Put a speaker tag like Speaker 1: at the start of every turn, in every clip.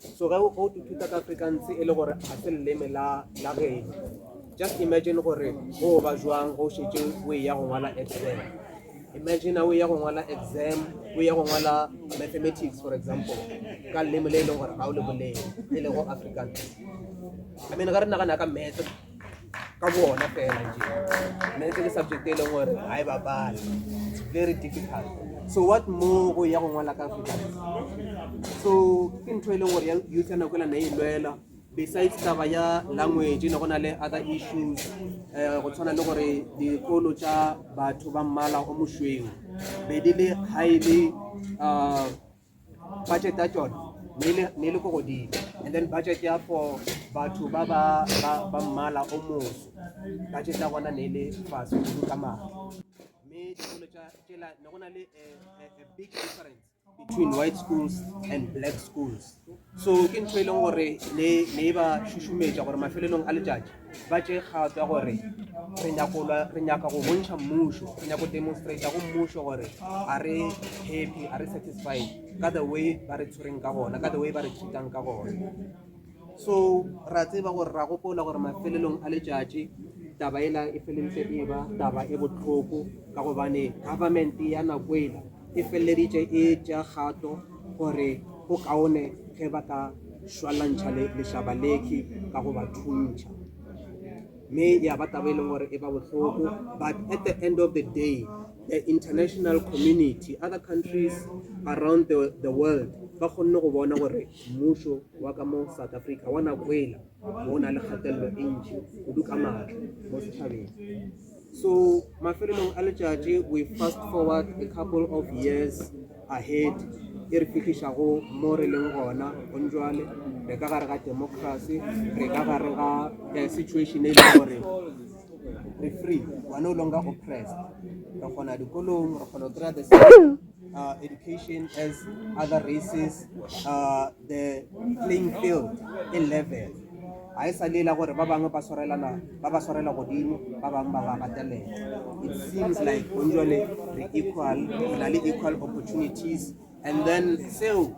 Speaker 1: So go to South Africans e le gore a se leme la ge. Just imagine gore go ba jwang go shetse we ya go ngwala exam. Imagine we ya go ngwala exam, we ya go ngwala mathematics for example. Ka leme le gore ga o le boleng e le go Africans. I mean ga re nagana ka math ka bona fela nje. Math ke subject e leng gore ha e bapala. It's very difficult. So what more go ya go ngwala ka Africans? So in trailer what you can go besides taba ya language no gona le other issues go tshwana le gore dikolo tsa batho ba mmala o moshweng be di le highly budget ya tsona ne le go godile and then budget ya for batho ba mmala o moso budget ya bona ne le fast go ka mara me dikolo tsa tsela no gona le a big difference between white schools and black schools. So ke ntwe le gore le ba shushumetsa gore mafelelong a letšatši ba tše kgato ya gore re nyaka go bontšha mmušo re nyaka go demonstrate go mmušo gore a re happy a re satisfied ka the way ba re tshwereng ka gona ka the way ba re treatang ka gona. So ra tseba gore ra gopola gore mafelelong a letšatši taba ela e feleditše e ba taba e botlhoko ka gobane government ya nakoela e feleditše e tša kgato gore go kaone ge ba ka šwalantšha lešaba leki ka go ba thuntšha mme ya ba taba e leng gore e ba bohloko. But at the end of the day the international community other countries around the world ba kgonne go bona gore mmušo wa ka mo South Africa wa nakoela go na le kgatelelo e ntši kudu ka maatla mo setšhabeng. So mafelelong a letšatši we fast forward a couple of years ahead e re fitlhišago mo re leng gona gonjwale re ka gare ga democracy re ka gare ga situation e leng gore re free we are no longer oppressed re kgona dikolong re kgona go kry-a the same education as other races the playing field e level a e sa lela gore ba bangwe ba swarela godimo ba bangwe ba ba gatelela. It seems like gonjwale re equal na le equal opportunities and then so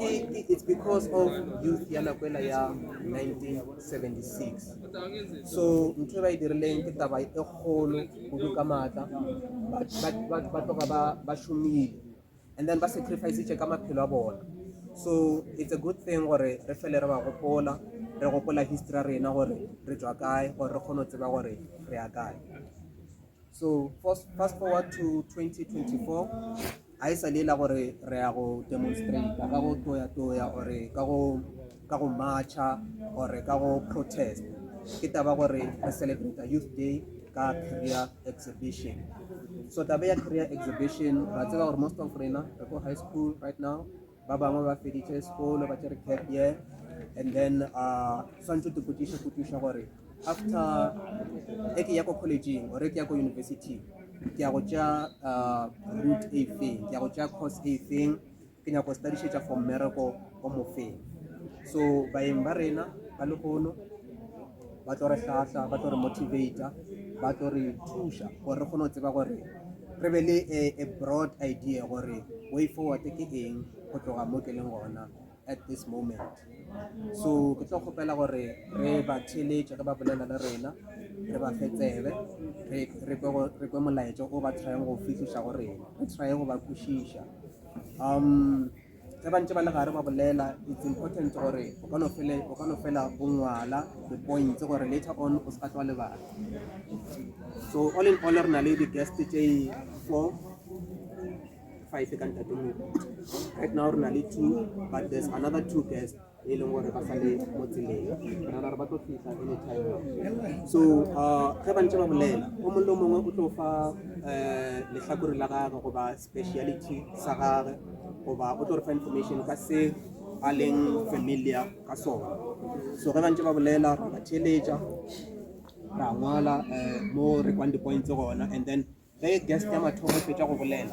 Speaker 1: it's because of youth ya nakwela ya 1976. So ntho ba e dirileng ke taba e kgolo kudu ka maatla ba tloga ba šomile and then ba sacrifice ka maphelo a bona. So it's a good thing gore re fele re ba gopola history rena gore re tswa kae gore re kgone go tseba gore re ya kae. So fast forward to 2024 a e sa lela gore re ya go demonstrate ka go toya ore ka go marcha ore ka go protest ke taba gore re celebrate youth day ka career exhibition. So taba ya career exhibition ra tseba gore most of rena re go high school right now ba bangwe ba feditše sekolo ba tšere gap year and then swantse te putiša gore after ke ya ko collegeng or ke ya ko university ke ya go tša route e feng ke ya go tša course e feng ke nyaka go studišetša for mmereko o mo feng. So baeng ba rena ba legono ba tlo re hlahla ba tlo re motivata ba tlo re thuša gore re kgone go tseba gore re be le a broad idea gore way forward ke eng go tloga mo ke leng gona at this moment. So ke tlo kgopela gore re ba theletše ge ba bolela le rena re ba fe tsebe re kwe molaetša o ba tryang go fitlhiša go rena re try go ba kwešiša ge ba ntse ba le gare ba bolela it's important gore o ka no fela o ngwala the points gore later on o se ka tloa lebala. So all in all re na le di-guest tše 4-5 ka ntateng right now re na le 2 but there's another 2 guests e leng gore ba sale mo tseleng ra re ba tlo fihla anytime. So ge ba ntse ba bolela o mongwe le mongwe o tlo fa lehlakore la gagwe goba speciality sa gagwe goba o tlo re fa information ka se a leng familiar ka sona. So ge ba ntse ba bolela ra ba theletša ra ngwala mo re kwang di-points gona and then ge guest ya mathomo e fetša go bolela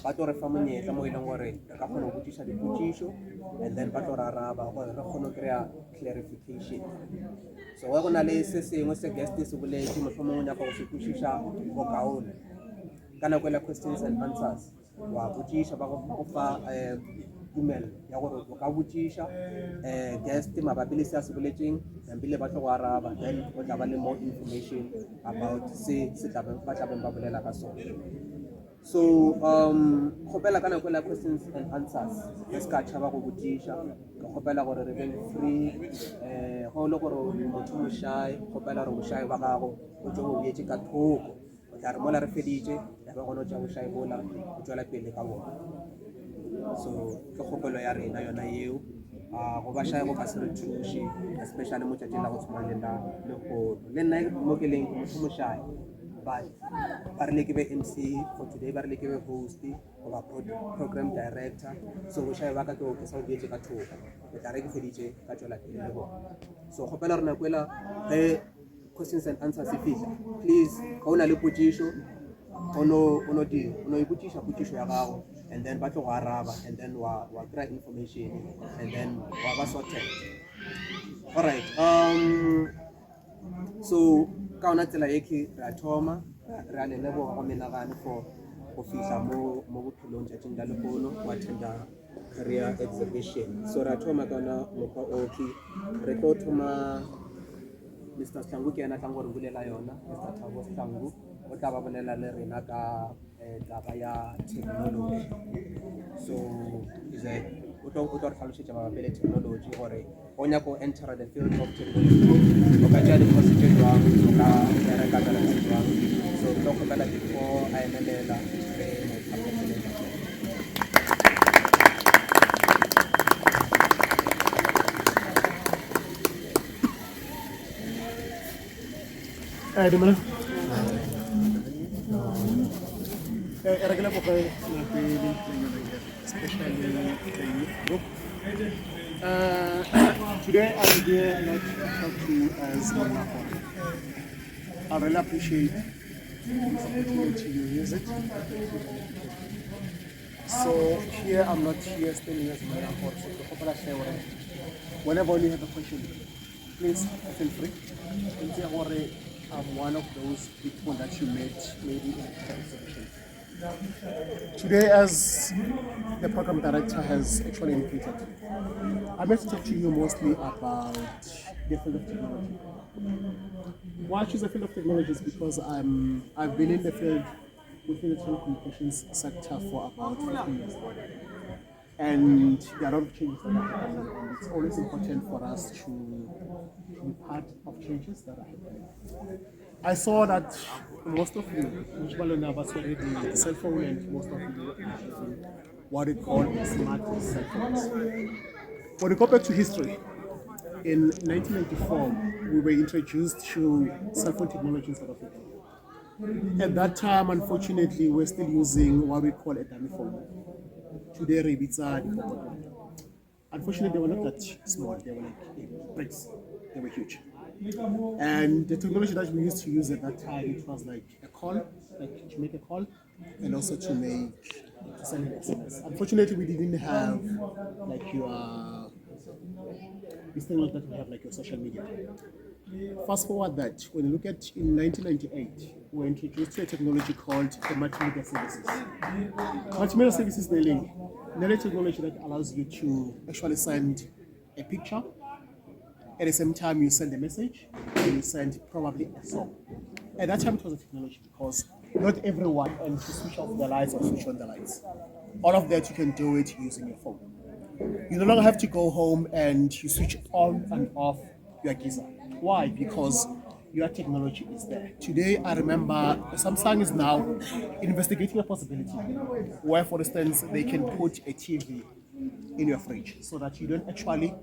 Speaker 1: ba tlo re fa monyetla mo e leng gore re ka kgona go botšiša dipotšišo and then ba tlo ra araba gore re kgone go kry-a clarification. So ge go na le se sengwe se guest se boletše mohlomongwe o nyaka go se kwešiša go kaone ka nako la questions and answers wa botšiša ba go fa email ya gore o ka botšiša guest mabapi le se a se boletseng nambile ba tlo go araba, then o tla ba le more information about se ba tlabeng ba bolela ka sone. So kgopela ka nako la questions and answers re se ka tšhaba go botšiša, ka kgopela gore re beng free go le gore motho mošae, kgopela gore bošae ba gago o tse o etse ka thoko, o tla re mola re feditše ya ba gona o tša bošae bola o tšwela pele ka bona. So ke kgopelo ya rena yona eo, go ba šae go ka se re thuše, especially mo tšatšing la go tshwana le la legolo. Le nna mo ke leng motho mošae, but ba rile ke be MC for today, ba rile ke be host goba program director, so bošae ba ka ke o ke sa o dietse ka thoko, ke tla re ke feditše ka tšwela pele le bona. So kgopela re nako ela ge questions and answers e fihla, please ga o na le potšišo o no ipotšiša potšišo ya gago, and then ba tlo go araba, and then wa kry information, and then wa ba sorted. Alright, so ka ona tsela e ke re a thoma re a le leboga go menagane for go fihla mo bophelong tšatšing la legolo go attenda career exhibition. So re a thoma ka ona mokgwa oke, re tlo thoma Mr. Sihlangu ke yena tlang gore bulela yona. Mr. Thabo Sihlangu o tla ba bolela le rena ka taba ya technology. So o tlo re tlhalošetša mabapi le technology gore o nyaka o enter the field of technology o ka tšea di-course tše jwang, o ka bereka ka tse jwang. So o tlo kgopela before a emelela re motlhaposeletša.
Speaker 2: Dimana? Especially the youth group. Today I'm here not to talk to you as Monafon. I really appreciate this opportunity you use it. So here I'm not here standing as Monafon. So whenever you have a question, please feel free. I'm one of those people that you met maybe in the exhibition. Today, as the program director has actually indicated, I'm going to talk to you mostly about the field of technology. Why I choose the field of technology is because I've been in the field within the telecommunications sector for about 15 years now. And there are a lot of changes that are happening, and it's always important for us to be part of changes that are happening. I saw that most of you, the cell phone, and most of you are using what we call smart cell phones. When we go back to history, in 1994, we were introduced to cell phone technology in South Africa. At that time, unfortunately, we're still using what we call a dummy phone. Today, unfortunately, they were not that small. They were like bricks. They were huge. And the technology that we used to use at that time, it was like a call, like to make a call, and also to send an SMS. Unfortunately, we didn't have like this thing like that we have like your social media. Fast forward that, when you look at in 1998, we were introduced to a technology called the multimedia services. Multimedia services is the technology that allows you to actually send a picture. At the same time, you send a message, and you send probably a song. At that time, it was a technology because not everyone and to switch off the lights or switch on the lights. All of that, you can do it using your phone. You no longer have to go home and you switch on and off your geyser. Why? Because your technology is there. Today, I remember Samsung is now investigating a possibility where, for instance, they can put a TV in your fridge so that you don't actually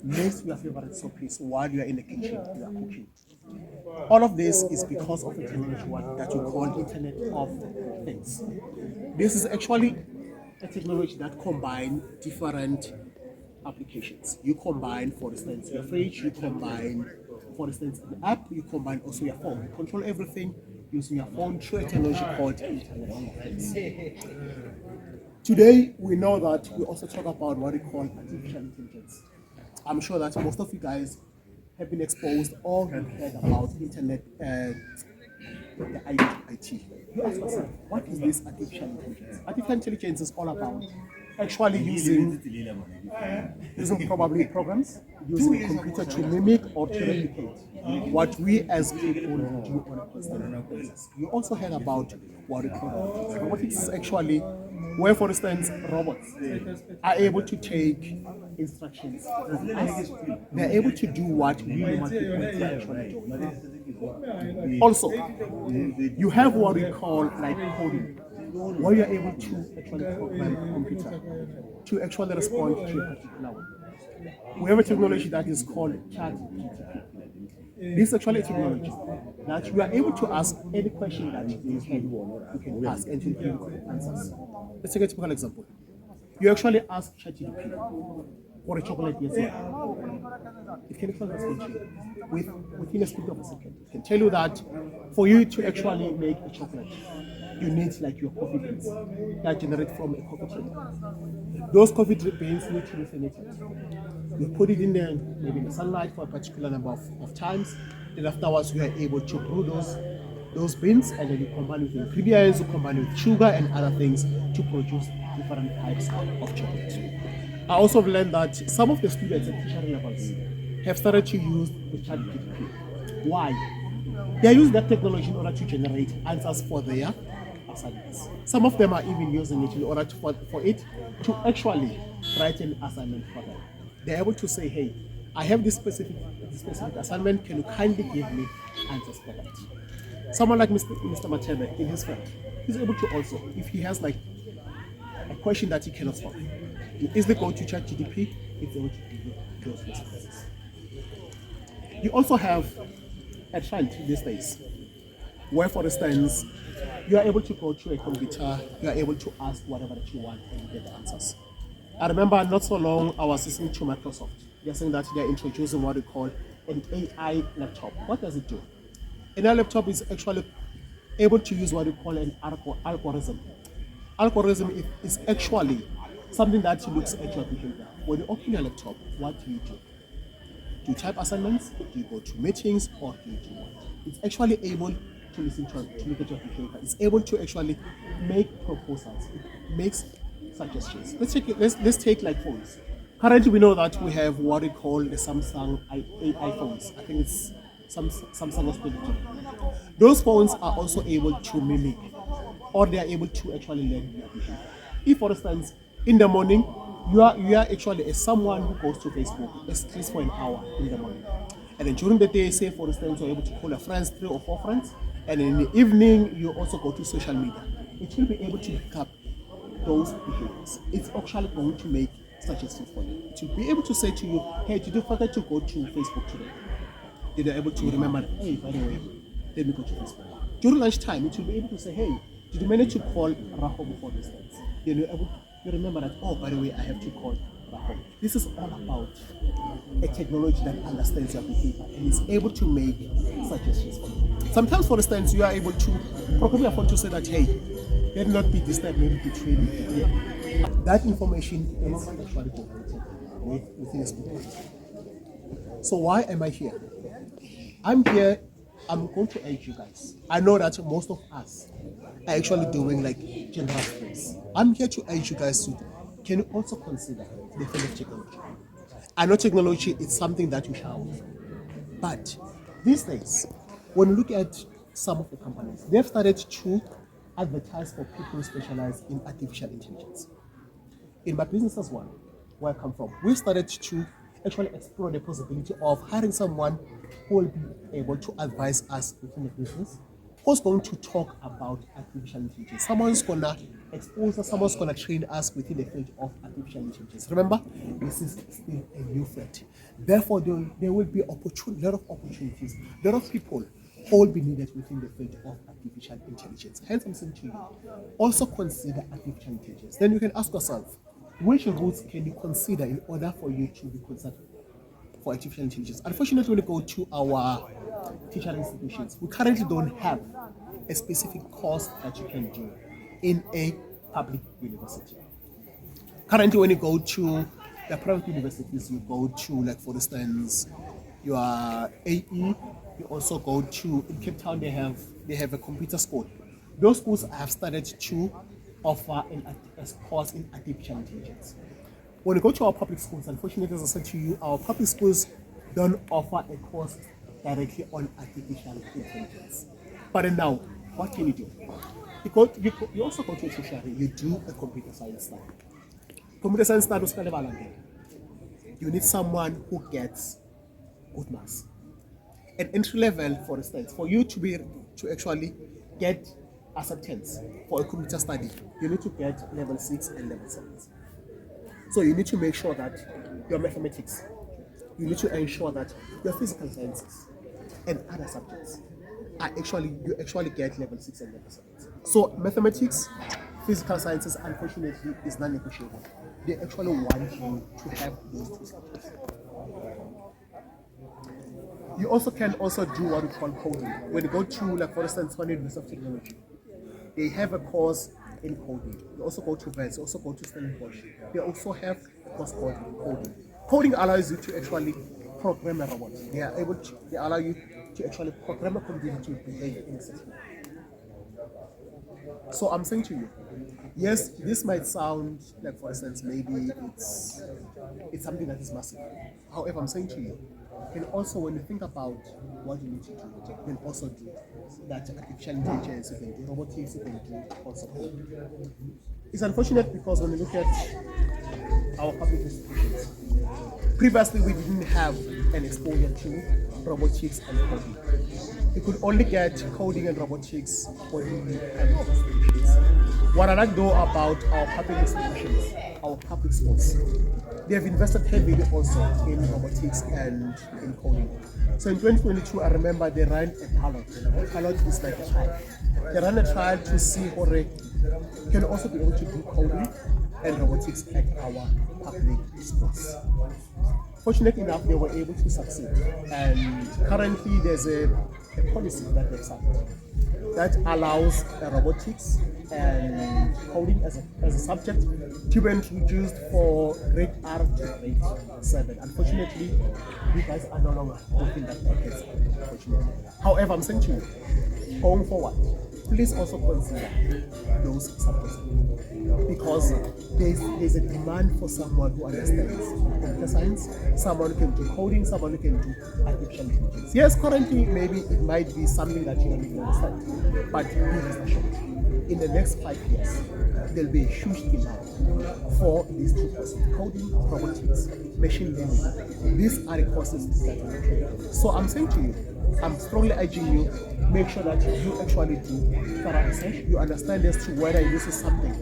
Speaker 2: miss your favorite soappiece while you are in the kitchen, you are cooking. All of this is because of the technology that we call Internet of Things. This is actually a technology that combines different applications. You combine, for instance, your fridge, you combine, for instance, an app, you combine also your phone. You control everything using your phone through a technology called Internet of Things. Today, we know that we also talk about what we call artificial intelligence. I'm sure that most of you guys have been exposed or have heard about internet, the IT. You ask yourself, what is this artificial intelligence? Artificial intelligence is all about actually using probably programs, using a computer to mimic or to replicate what we as people do on a personal basis. You also heard about what we call robotics. Robotics is actually where, for instance, robots are able to take instructions from us. They're able to do what we human people actually do. Also, you have what we call like coding, where you're able to actually program a computer to actually respond to a particular one. We have a technology that is called ChatGPT. This is actually a technology that you are able to ask any question that you can ask and to give you answers. Let's take a typical example. You actually ask ChatGPT for a chocolate, yes or no. It can actually respond to you within a split of a second. It can tell you that for you to actually make a chocolate, you need like your coffee beans that generate from a coffee tree. Those coffee beans need to be fermented. You put it in there, maybe in the sunlight for a particular number of times. Then afterwards, you are able to brew those beans, and then you combine with ingredients, you combine with sugar and other things to produce different types of chocolate. I also learned that some of the students at tertiary levels have started to use the ChatGPT. Why? They are using that technology in order to generate answers for their assignments. Some of them are even using it in order for it to actually write an assignment for them. They're able to say, hey, I have this specific assignment, can you kindly give me answers for that? Someone like Mr. Matebe in his field, he's able to also, if he has like a question that he cannot solve, you easily go to ChatGPT, it's able to give you those responses. You also have a trend these days where, for instance, you are able to go to a computer, you are able to ask whatever that you want and you get the answers. I remember not so long I was listening to Microsoft. They're saying that they're introducing what we call an AI laptop. What does it do? An AI laptop is actually able to use what we call an algorithm. Algorithm is actually something that looks at your behavior. When you open your laptop, what do you do? Do you type assignments? Do you go to meetings? Or do you do what? It's actually able to listen to look at your behavior. It's able to actually make proposals. It makes suggestions. Let's take like phones. Currently, we know that we have what we call the Samsung AI phones. I think it's Samsung Spectrum. Those phones are also able to mimic, or they are able to actually learn your behavior. If, for instance, in the morning, you are actually someone who goes to Facebook at least for an hour in the morning, and then during the day, say for instance, you're able to call your friends, 3 or 4 friends, and in the evening, you also go to social media. It will be able to pick up those behaviors. It's actually going to make suggestions for you. To be able to say to you, hey, did you forget to go to Facebook today? Then you're able to remember, hey, by the way, let me go to Facebook. During lunchtime, it will be able to say, hey, did you manage to call Rahom before this dance? Then you remember that, oh, by the way, I have to call Rahom. This is all about a technology that understands your behavior and is able to make suggestions for you. Sometimes, for instance, you are able to program your phone to say that, hey, let not be disturbed, maybe betray me. Yeah. That information is actually generated within a school. So why am I here? I'm here, I'm going to urge you guys. I know that most of us are actually doing like general things. I'm here to urge you guys to, can you also consider the field of technology? I know technology is something that you shall, but these days, when you look at some of the companies, they've started to advertise for people who specialize in artificial intelligence. In my business as well, where I come from, we started to actually explore the possibility of hiring someone who will be able to advise us within the business, who's going to talk about artificial intelligence. Someone's gonna expose us, someone's gonna train us within the field of artificial intelligence. Remember, this is still a new field. Therefore, there will be a lot of opportunities, a lot of people who will be needed within the field of artificial intelligence. Hence, I'm saying to you, also consider artificial intelligence. Then you can ask yourself, which routes can you consider in order for you to be considered for artificial intelligence? Unfortunately, when you go to our teacher institutions, we currently don't have a specific course that you can do in a public university. Currently, when you go to the private universities, you go to, like for instance, your AE, you also go to, in Cape Town, they have a computer school. Those schools have started to offer a course in artificial intelligence. When you go to our public schools, unfortunately, as I said to you, our public schools don't offer a course directly on artificial intelligence. But then now, what can you do? You also go to a tertiary, you do a computer science study. Computer science study is kind of a you need someone who gets good marks. At entry level, for instance, for you to actually get acceptance for a computer study, you need to get level 6 and level 7. So you need to make sure that your mathematics, you need to ensure that your physical sciences and other subjects you actually get level 6 and level 7. So mathematics, physical sciences, unfortunately, is non-negotiable. They actually want you to have those two subjects. You also can do what we call coding. When you go to, like, for instance, Tshwane University of Technology, they have a course in coding. You also go to Vents, you also go to Stellenbosch. They also have a course called coding. Coding allows you to actually program a robot. They allow you to actually program a computer to behave in a certain way. So I'm saying to you, yes, this might sound like, for instance, maybe it's something that is massive. However, I'm saying to you, and also when you think about what you need to do, you can also do that artificial intelligence, you can do robotics, you can do also. It's unfortunate because when you look at our public institutions, previously we didn't have an exposure to robotics and coding. You could only get coding and robotics when you have institutions. What I like though about our public institutions, our public schools, they have invested heavily also in robotics and in coding. So in 2022, I remember they ran a pilot. A pilot is like a trial. They ran a trial to see what can also be able to do coding and robotics at our public schools. Fortunately enough, they were able to succeed. And currently, there's a policy that they've signed that allows robotics and coding as a subject to be introduced for grade R to grade 7. Unfortunately, you guys are no longer within that package, unfortunately. However, I'm saying to you, going forward, please also consider those subjects because there's a demand for someone who understands computer science, someone who can do coding, someone who can do artificial intelligence. Yes, currently maybe it might be something that you don't even understand, but be rest assured, in the next 5 years, there'll be a huge demand for these two courses: coding, robotics, machine learning. These are the courses that we create. So I'm saying to you, I'm strongly urging you, make sure that you actually do thorough research. You understand as to whether this is something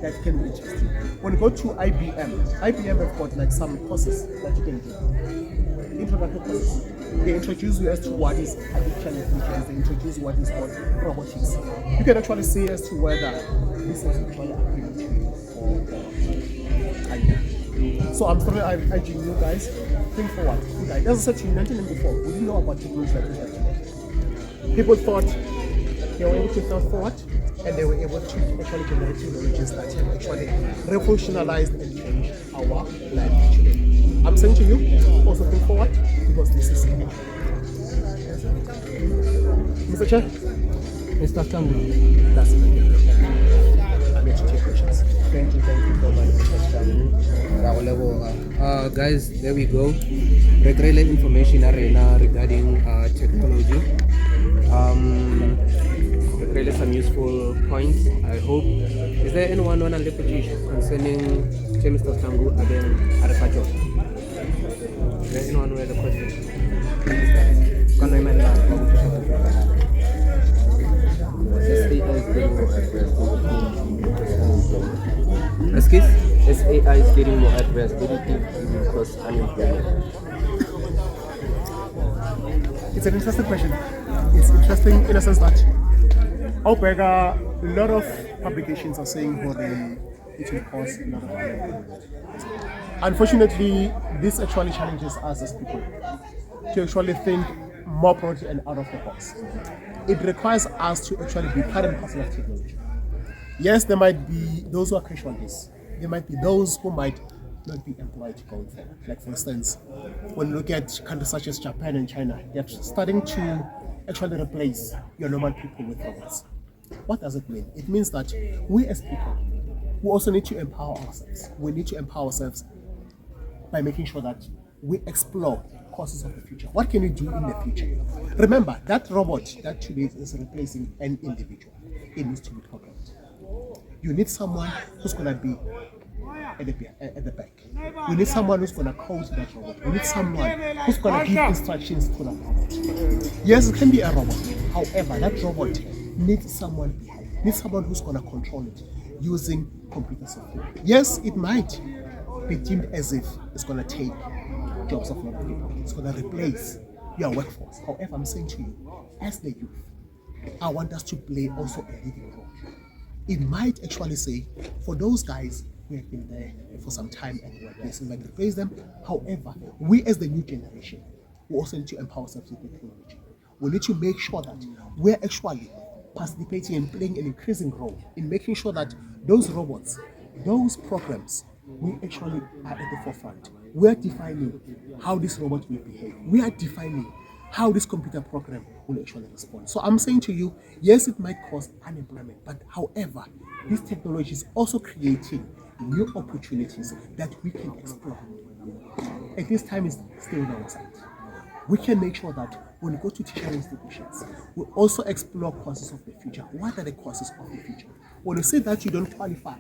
Speaker 2: that can be interesting. When you go to IBM have got like some courses that you can do. Introductory courses. They introduce you as to what is artificial intelligence. They introduce what is called robotics. You can actually see as to whether this is actually appealing to you or IBM. So I'm strongly urging you guys, think forward. As I said to you, in 1994, we didn't know about technology like this today. People thought they were able to think forward and they were able to actually generate technologies that have actually revolutionized and changed our life today. I'm saying to you, also think forward because this is it. Mr. Chair?
Speaker 3: Mr. Tangu.
Speaker 2: That's it. I'm here to take questions.
Speaker 3: Thank you so much, Mr. Tangu. Guys, there we go. Retrailer information arena regarding technology. Really some useful points, I hope. Is there anyone on a repetition concerning Mr. Tangu again Arakajo? Is there anyone who has a question? Can I
Speaker 4: As AI is getting more advanced, do you think it will cause unemployment?
Speaker 2: It's an interesting question. It's interesting in a sense that a lot of publications are saying it will cause a lot of unemployment. Unfortunately, this actually challenges us as people to actually think more broadly and out of the box. It requires us to actually be part and parcel of technology. Yes, there might be those who are casualties. There might be those who might not be employed going forward. Like for instance, when you look at countries such as Japan and China, they're starting to actually replace your normal people with robots. What does it mean? It means that we as people, we also need to empower ourselves. We need to empower ourselves by making sure that we explore courses of the future. What can you do in the future? Remember, that robot that today is replacing an individual, it needs to be programmed. You need someone who's going to be at the back. You need someone who's going to code that robot. You need someone who's going to give instructions to that robot. Yes, it can be a robot. However, that robot needs someone behind. Needs someone who's going to control it using computer software. Yes, it might be deemed as if it's going to take jobs of a lot of people. It's going to replace your workforce. However, I'm saying to you, as the youth, I want us to play also a leading role. It might actually say, for those guys who have been there for some time and workplaces might replace them. However, we as the new generation, we also need to empower ourselves with technology. We need to make sure that we're actually participating and playing an increasing role in making sure that those robots, those programs, we actually are at the forefront. We are defining how this robot will behave. We are defining how this computer program will actually respond. So I'm saying to you, yes, it might cause unemployment, but however, this technology is also creating new opportunities that we can explore. And this time is still on our side. We can make sure that when we go to teaching institutions, we also explore courses of the future. What are the courses of the future? When you say that you don't qualify,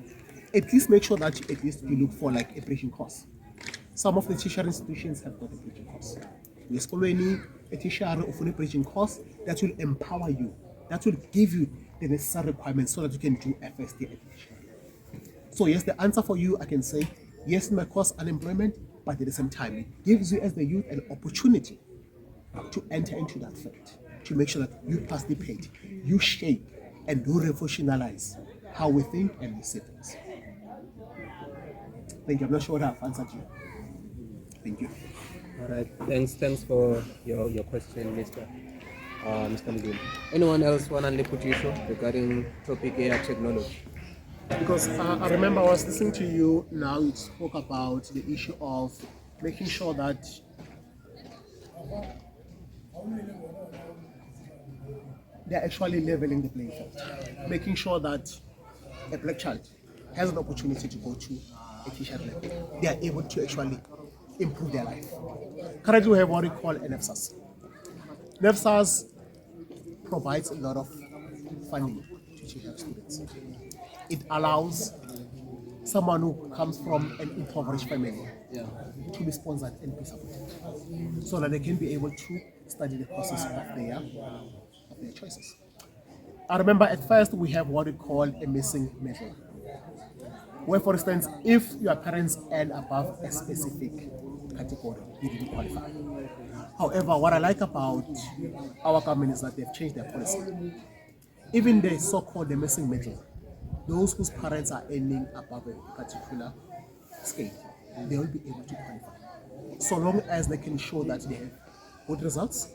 Speaker 2: at least make sure that at least you look for like a bridging course. Some of the teacher institutions have got a bridging course. There's already a teacher of a bridging course that will empower you, that will give you the necessary requirements so that you can do a first year education. So yes, the answer for you, I can say, yes, it might cause unemployment, but at the same time, it gives you as the youth an opportunity to enter into that field, to make sure that you participate, you shape, and do revolutionize how we think and we see things. Thank you. I'm not sure I've answered you. Thank you.
Speaker 3: All right. Thanks for your question, Mr. Muguni. Anyone else want to put issue regarding topic AI technology?
Speaker 2: Because I remember I was listening to you now, you spoke about the issue of making sure that they're actually leveling the playing field, making sure that a black child has an opportunity to go to a teacher level. They are able to actually improve their life. Currently, we have what we call an NFSAS. NFSAS provides a lot of funding to teacher students. It allows someone who comes from an impoverished family to be sponsored and be supported so that they can be able to study the courses of their choices. I remember at first we have what we call a missing middle, where, for instance, if your parents earn above a specific category, you didn't qualify. However, what I like about our government is that they've changed their policy. Even the so-called the missing middle, those whose parents are earning above a particular scale, they will be able to qualify, so long as they can show that they have good results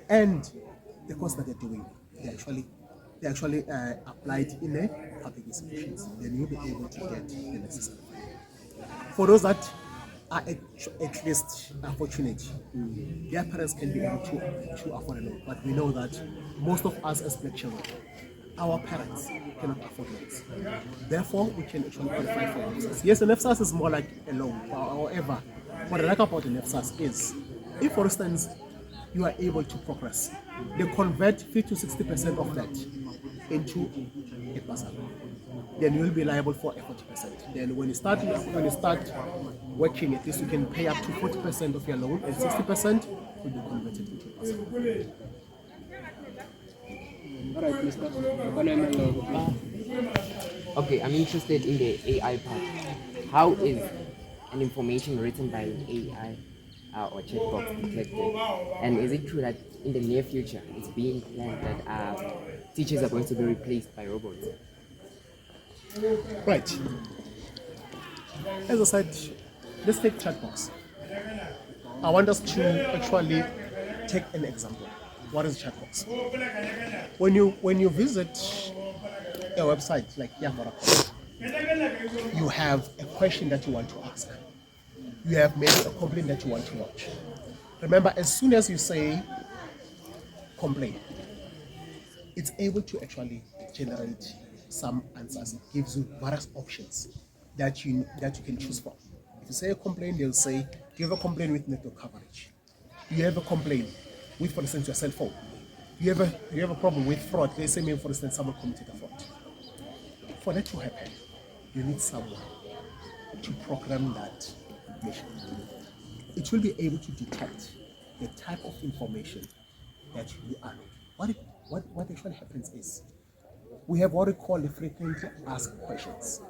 Speaker 2: and the course that they're doing, they actually applied in a public institutions. Then you'll be able to get the necessary. For those that are at least unfortunate, their parents can be able to afford a loan. But we know that most of us as black children, our parents cannot afford loans. Therefore, we can actually qualify for an NFSAS. Yes, an NFSAS is more like a loan. However, what I like about an NFSAS is, if for instance, you are able to progress, they convert 50 to 60% of that into a bursary. Then you will be liable for a 40%. Then when you start working, at least you can pay up to 40% of your loan, and 60% will be converted into a bursary.
Speaker 3: All right, Mr.
Speaker 4: Okay, I'm interested in the AI part. How is an information written by an AI or chatbot detected? And is it true that in the near future it's being planned that teachers are going to be replaced by robots?
Speaker 2: Right. As I said, let's take chatbots. I want us to actually take an example. What is chatbots? When you visit a website like Yamara, you have a question that you want to ask. You have maybe a complaint that you want to lodge. Remember, as soon as you say complaint, it's able to actually generate some answers. It gives you various options that you can choose from. If you say a complaint, they'll say, do you have a complaint with network coverage? Do you have a complaint with, for instance, your cell phone? Do you have a problem with fraud? They say, maybe, for instance, someone committed a fraud. For that to happen, you need someone to program that machine. It will be able to detect the type of information that you are. What actually happens is we have what we call the frequently asked questions.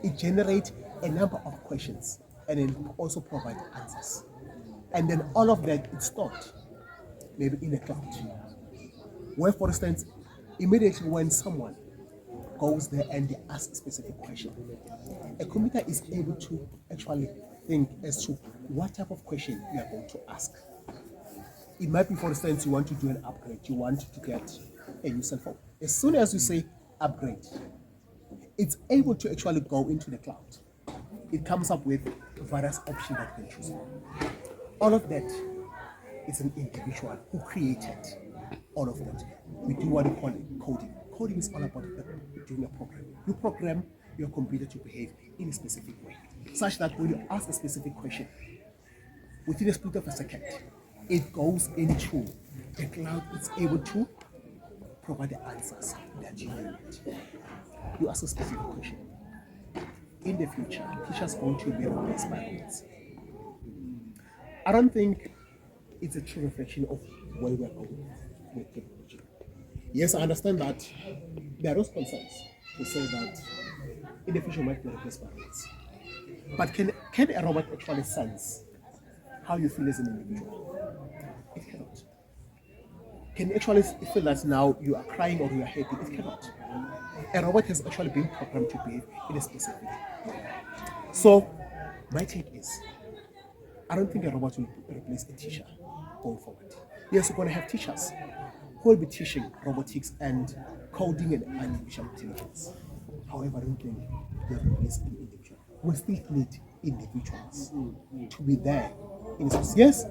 Speaker 2: It generates a number of questions and it also provides answers. And then all of that is stored maybe in the cloud. Where, for instance, immediately when someone goes there and they ask a specific question, a computer is able to actually think as to what type of question you are going to ask. It might be, for instance, you want to do an upgrade, you want to get a new cell phone. As soon as you say upgrade, it's able to actually go into the cloud. It comes up with various options that you can choose from. All of that is an individual who created all of that. We do what we call coding. Coding is all about doing a program. You program your computer to behave in a specific way, such that when you ask a specific question, within a split of a second, it goes into the cloud. It's able to provide the answers that you need. You ask a specific question. In the future, teachers are going to be replaced by robots. I don't think it's a true reflection of where we're going with technology. Yes, I understand that there are those concerns to say that in the future might be replaced by robots. But can a robot actually sense how you feel as an individual? It cannot. Can you actually feel that now you are crying or you are happy? It cannot. A robot has actually been programmed to behave in a specific way. So, my take is, I don't think a robot will replace a teacher going forward. Yes, we're going to have teachers who will be teaching robotics and coding and artificial intelligence. However, I don't think they'll replace an individual. We still need individuals to be there. Yes,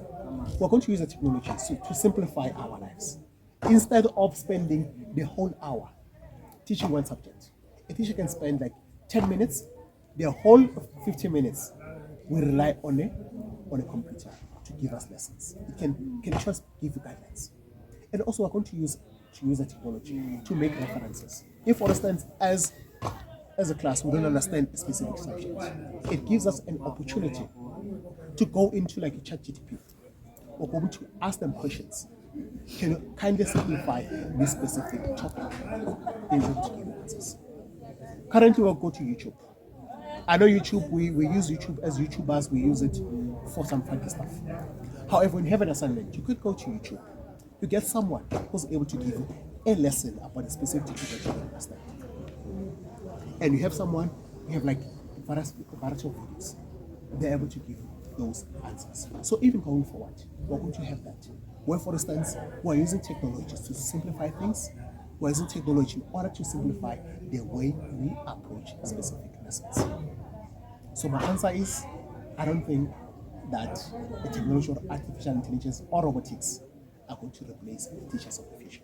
Speaker 2: we're going to use the technology to simplify our lives. Instead of spending the whole hour teaching one subject, a teacher can spend like 10 minutes, the whole 15 minutes we rely on a computer to give us lessons. It can just give you guidance. And also we're going to use the technology to make references. If, for instance, as a class we don't understand a specific subject, it gives us an opportunity to go into like a ChatGPT. We're going to ask them questions. Can you kindly simplify this specific topic? They're going to give answers. Currently we'll go to YouTube. I know YouTube, we use YouTube as YouTubers, we use it for some funny stuff. However, when you have an assignment, you could go to YouTube. You get someone who's able to give you a lesson about a specific topic that you don't understand. And you have someone, you have like a variety of videos. They're able to give you those answers. So even going forward, we're going to have that. Where, for instance, we're using technologies to simplify things. We're using technology in order to simplify the way we approach specific lessons. So my answer is, I don't think that the technology or artificial intelligence or robotics are going to replace the teachers of the future.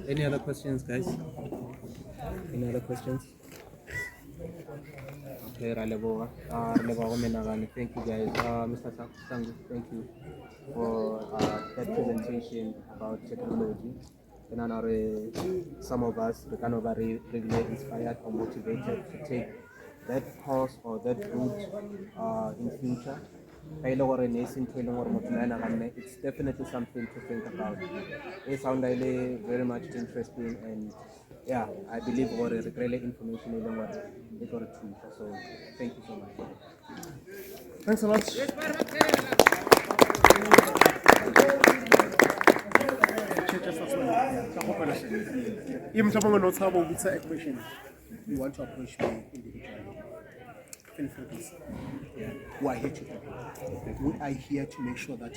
Speaker 3: Any other questions, guys? Any other questions? Okay, thank you guys. Mr. Sangu, thank you for that presentation about technology. And some of us are kind of really inspired or motivated to take that course or that route in future. It's definitely something to think about. It sounds very much interesting, and yeah, I believe what the really information is what they got to. So thank you so much.
Speaker 2: Thanks a lot. A question you want to approach me individually, feel free. We are here to help. We are here to make sure that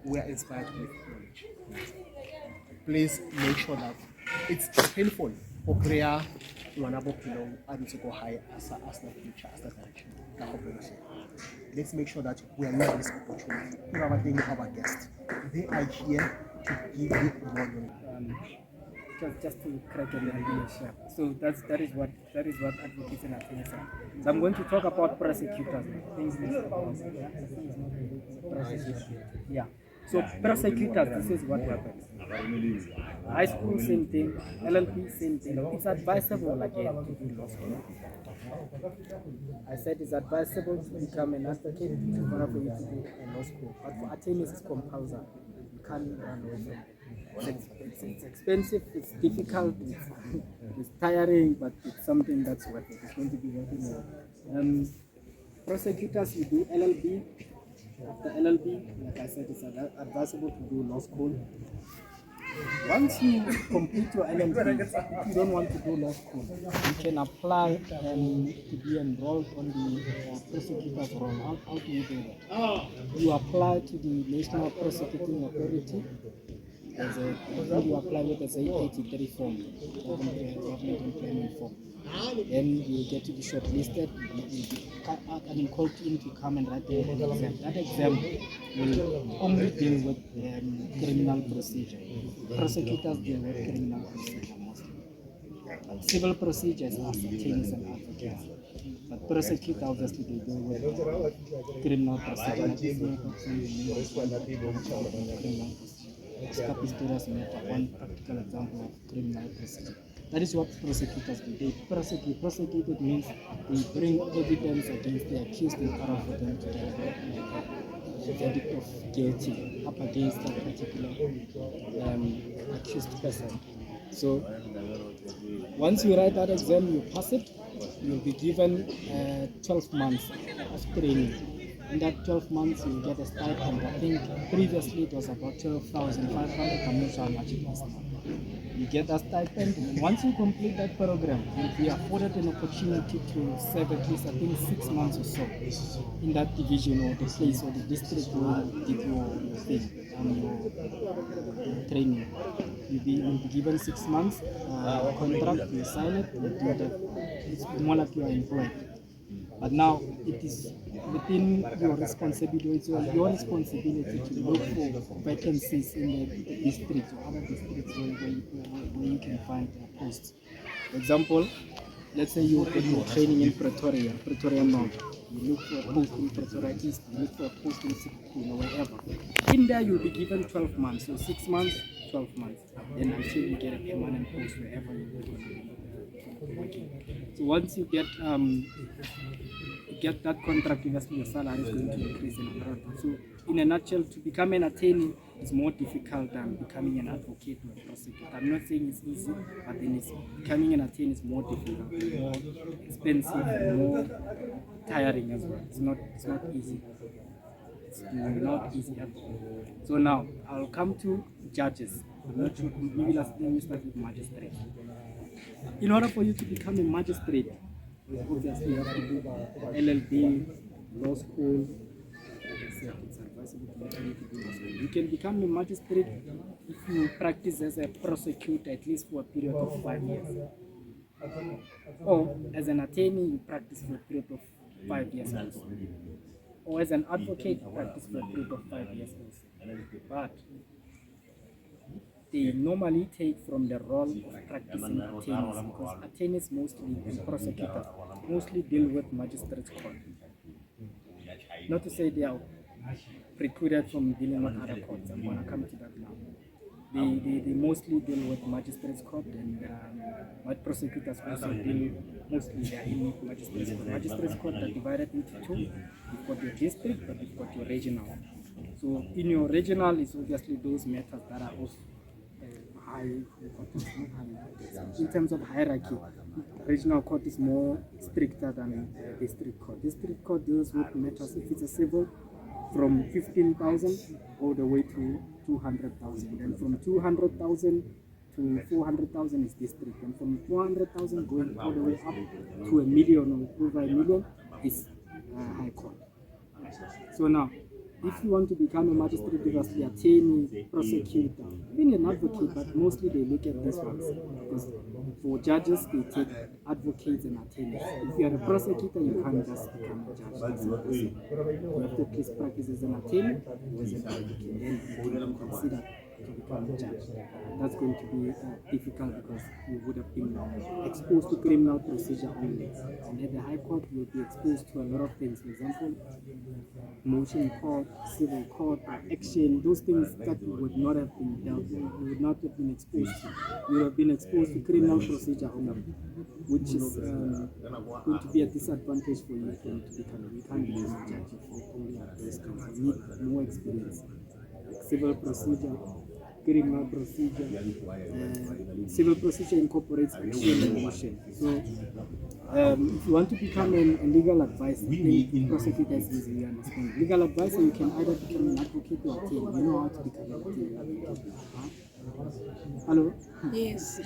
Speaker 2: we are inspired with knowledge. Please make sure that it's painful go create ngwana Bophelong a ntse go high as the future, as the direction. Let's make sure that we are using this opportunity. We are taking our guests. They are here to give you more knowledge.
Speaker 5: Just to crack a little bit, sure. So that is what advocates and attorneys are. So I'm going to talk about prosecutors. Things yeah. So prosecutors, this is what happens. High school, same thing. LLB, same thing. It's advisable again to do law school. I said it's advisable to become an advocate in order for you to do a law school. But for attorneys, it's compulsory. You can't run away from it. It's expensive, it's difficult, it's tiring, but it's something that's worth it. It's going to be worth it. Prosecutors, you do LLB. After LLB, like I said, it's advisable to do law school. Once you complete your LLB, if you don't want to do law school, you can apply to be enrolled on the prosecutor's role. How do you do that? You apply to the National Prosecuting Authority. You apply with the 83 form, government employment form. Then you get to be shortlisted. You called in to come and write the exam. That exam will only deal with criminal procedure. Prosecutors deal with criminal procedure mostly. Civil procedures are attorneys and advocates. But prosecutors obviously they deal with criminal procedure. Capistolas matter, one practical example of criminal procedure. That is what prosecutors do. They prosecute. Prosecuted means they bring evidence against the accused in order for them to get a verdict of guilty up against that particular accused person. So once you write that exam, you pass it, you'll be given 12 months of training. In that 12 months, you get a stipend. I think previously it was about 12,500. I'm not sure how much it is now. You get that stipend, and once you complete that program, you'll be afforded an opportunity to serve at least, I think, 6 months or so in that division or the place or the district where you did your thing and your training. You'll be given 6 months contract, you sign it, you do that. It's more like you are employed. But now it is within your responsibility, it's your responsibility to look for vacancies in the district or other districts where you can find posts. For example, let's say you're getting training in Pretoria North. You look for a post in Pretoria East, you look for a post in Sikhukhune or wherever. In there you'll be given 12 months, so 6 months, 12 months, then until you get a permanent post wherever you're working. So once you get that contract, obviously your salary is going to increase in abroad. So in a nutshell, to become an attorney is more difficult than becoming an advocate or a prosecutor. I'm not saying it's easy, but then becoming an attorney is more difficult, more expensive, more tiring as well. It's not easy. It's not easy at all. So now I'll come to judges. I'm not sure, maybe last time we start with magistrate. In order for you to become a magistrate, obviously you have to do LLB, law school. It's advisable to do law school. You can become a magistrate if you practice as a prosecutor at least for a period of 5 years. Or as an attorney, you practice for a period of 5 years also. Or as an advocate, you practice for a period of 5 years also. But they normally take from the role of practicing attorneys, because attorneys mostly and prosecutors mostly deal with magistrates court. Not to say they are precluded from dealing with other courts. I'm going to come to that now. They mostly deal with magistrates court, and prosecutors also deal mostly they are in magistrates court. Magistrates court are divided into two. You've got your district, but you've got your regional. So in your regional is obviously those matters that are of high importance. In terms of hierarchy, regional court is more stricter than district court. District court deals with matters, if it's a civil, from 15,000 all the way to 200,000, and from 200,000 to 400,000 is district, and from 400,000 going all the way up to 1 million or over 1 million is high court. So now, if you want to become a magistrate, obviously attorney, prosecutor, even an advocate, but mostly they look at these ones because For judges, they take advocates and attorneys. If you are a prosecutor, you can't just become a judge. That's impossible. You have to at least practice as an attorney or as an advocate. Then you can consider to become a judge. That's going to be difficult because you would have been exposed to criminal procedure only. And at the High Court, you will be exposed to a lot of things. For example, motion court, civil court, action, those things that you would not have been dealt with, you would not have been exposed to. You would have been exposed to criminal procedure only, which is going to be a disadvantage for you to become. You can't become a judge if you only have those things. You need more experience. Like civil procedure, criminal procedure, civil procedure incorporates action and motion. So if you want to become a legal advisor, prosecutors easily understand. Legal advisor, you can either become an advocate or attorney. You know how to become an attorney. Huh? Hello?
Speaker 6: Yes.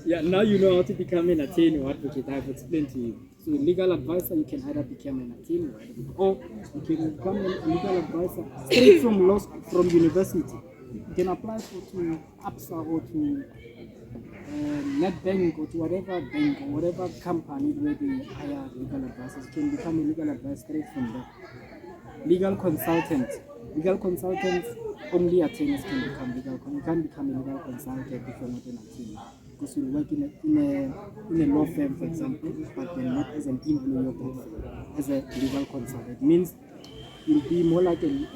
Speaker 5: Yeah, now you know how to become an attorney or advocate. I've explained to you. So legal advisor, you can either become an attorney or you can become a legal advisor straight from law school, from university. You can apply to APSA or to NetBank or to whatever bank or whatever company where they hire legal advisors. You can become a legal advisor straight from there. Legal consultant. Legal consultants, only attorneys can become legal. You can't become a legal consultant if you're not an attorney. Because you work in a law firm, for example, but then not as an employee of that firm, as a legal consultant. It means you'll be more like an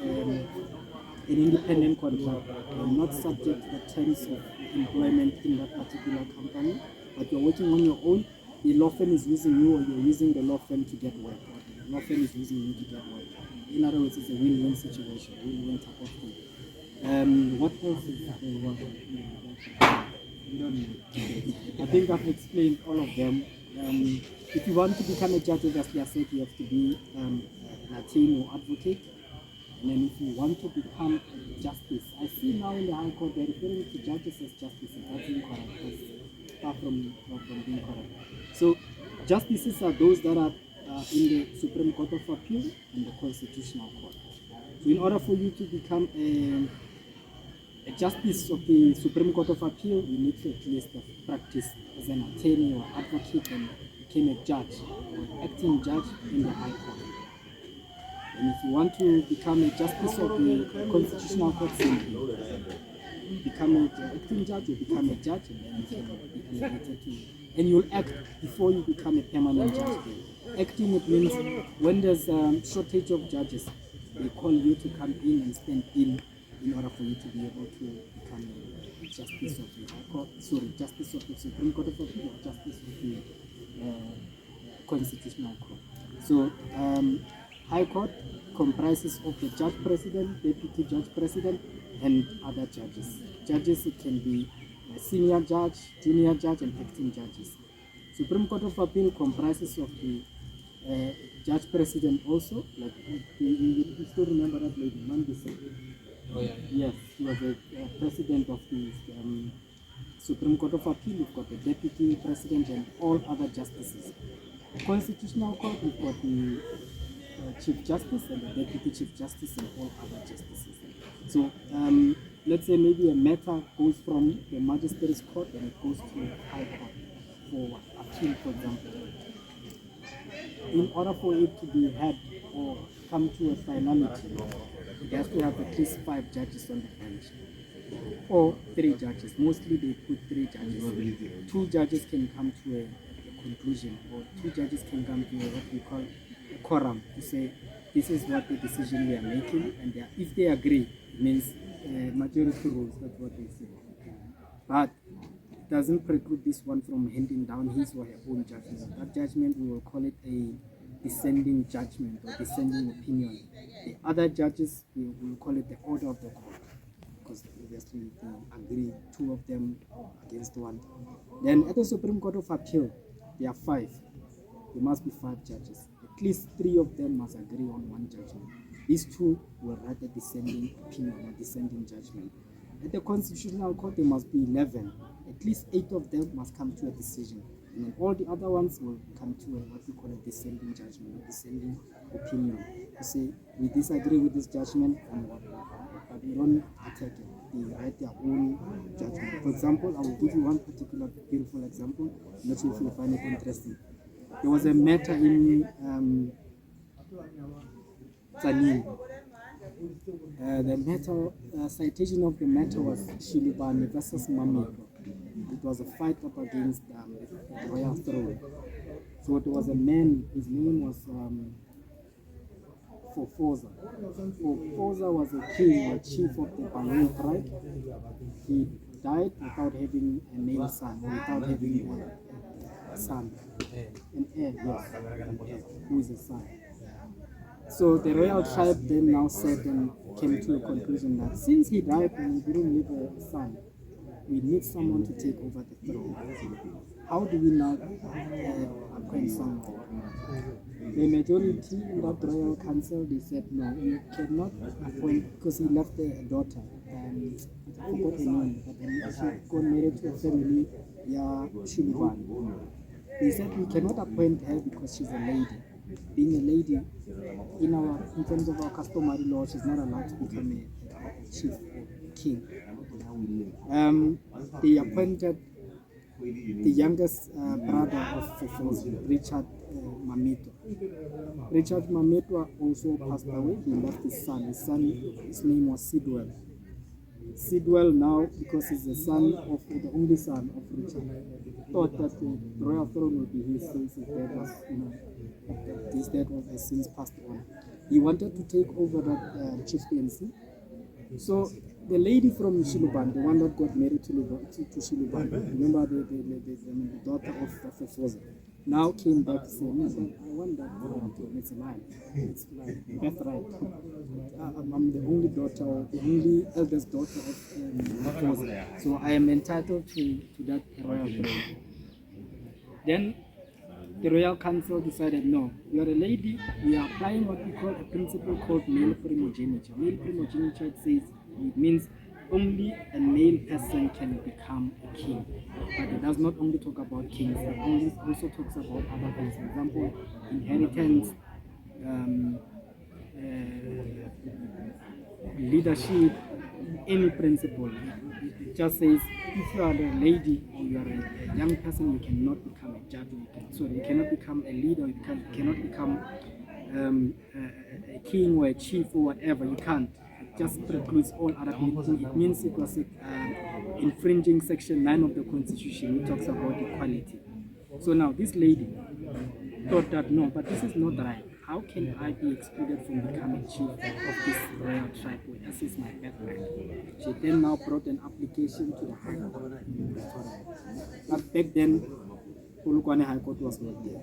Speaker 5: independent contractor. You're not subject to the terms of employment in that particular company, but you're working on your own. The law firm is using you, or you're using the law firm to get work, or the law firm is using you to get work. In other words, it's a win-win situation, win-win type of thing. What else is there? I think I've explained all of them. If you want to become a judge, obviously I said you have to be an attorney or advocate. And then if you want to become a justice, I see now in the High Court they're referring to judges as justices. That's incorrect. That's far from being correct. So justices are those that are in the Supreme Court of Appeal and the Constitutional Court. So in order for you to become a justice of the Supreme Court of Appeal, you need to at least have practiced as an attorney or advocate and became a judge or acting judge in the High Court. And if you want to become a justice of the Constitutional Court, become an acting judge or become a judge, and then you can be elevated to, and you'll act before you become a permanent judge. Acting, it means when there's a shortage of judges, they call you to come in and stand in order for you to be able to become a justice of the High Court, justice of the Supreme Court of Appeal, or justice of the Constitutional Court. So High Court comprises of the judge president, deputy judge president, and other judges. Judges, it can be a senior judge, junior judge, and acting judges. Supreme Court of Appeal comprises of the judge president also, like you still remember that lady, Mandisa?
Speaker 3: Oh, yeah.
Speaker 5: Yes, he was the president of the Supreme Court of Appeal. We've got the deputy president and all other justices. Constitutional Court, we've got the Chief Justice and the Deputy Chief Justice and all other justices. So let's say maybe a matter goes from the Magistrates Court and it goes to High Court for appeal, for example. In order for it to be heard or come to a finality, you have to have at least 5 judges on the bench or 3 judges. Mostly they put 3 judges. 2 judges can come to a conclusion, or 2 judges can come to what we call a quorum to say this is what the decision we are making, and if they agree, it means majority rules. That's what they say. But it doesn't preclude this one from handing down his or her own judgment. That judgment, we will call it a dissenting judgment or dissenting opinion. The other judges, we will call it the order of the court, because obviously they agree, 2 of them against 1. Then at the Supreme Court of Appeal, there are 5. There must be 5 judges. At least 3 of them must agree on one judgment. These 2 will write a dissenting opinion or dissenting judgment. At the Constitutional Court, there must be 11. At least 8 of them must come to a decision. And then all the other ones will come to what we call a dissenting judgment, a dissenting opinion. You say, we disagree with this judgment and whatnot, but we don't attack it. They write their own judgment. For example, I will give you one particular beautiful example. I'm not sure if you'll find it interesting. There was a matter in Tzaneen. The matter, citation of the matter was Shilubane versus Mamiko. It was a fight up against the royal throne. So there was a man, his name was Fofoza. Fofoza was a king or chief of the Bophelong tribe. He died without having a male son, or without having a son. An heir, yes, an heir, who is a son. So the royal tribe then now said and came to a conclusion that since he died and he didn't leave a son, we need someone to take over the throne. How do we now appoint someone? The majority in that royal council, they said no, we cannot appoint, because he left a daughter. I forgot her name, but she got married to a family, Shilubane. They said we cannot appoint her because she's a lady. Being a lady, in terms of our customary law, she's not allowed to become a chief or king. They appointed the youngest brother of Fofoza, Richard Mamito. Richard Mamito also passed away. He left his son. His name was Sidwell. Sidwell now, because he's the only son of Richard, thought that the royal throne would be his since his dad was, his dad has since passed on. He wanted to take over that chieftaincy. So the lady from Shilubane, the one that got married to Shilubane, remember the daughter of Fofoza, now came back saying, I want that throne. It's mine. It's my birthright. I'm the only daughter, or the only eldest daughter of Fofoza. So I am entitled to that royal throne. Then the royal council decided, no, you are a lady, we are applying what we call a principle called male primogeniture. Male primogeniture, it means only a male person can become a king. But it does not only talk about kings, it also talks about other things. For example, inheritance, leadership, any principle. It just says if you are a lady or you are a young person, you cannot become a judge. You cannot become a leader. You cannot become a king or a chief or whatever. You can't. It just precludes all other people. It means it was infringing Section 9 of the Constitution, which talks about equality. So now this lady thought that no, but this is not right. How can I be excluded from becoming chief of this royal tribe? This is my birthright. She then now brought an application to the High Court in Pretoria. But back then, Polokwane High Court was not there.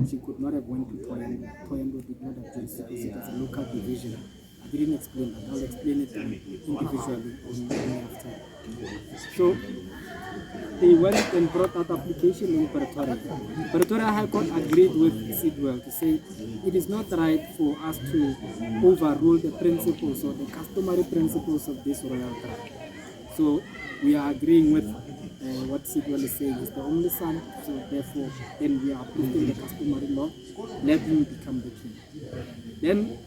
Speaker 5: She could not have went to Toyando. Toyando did not have jurisdiction because it was a local division. I didn't explain that. I'll explain it individually when we have time. So they went and brought that application in Pretoria. Pretoria High Court agreed with Sidwell to say it is not right for us to overrule the principles or the customary principles of this royal tribe. So we are agreeing with what Sidwell is saying. He's the only son, so therefore then we are approving the customary law. Let him become the king. Then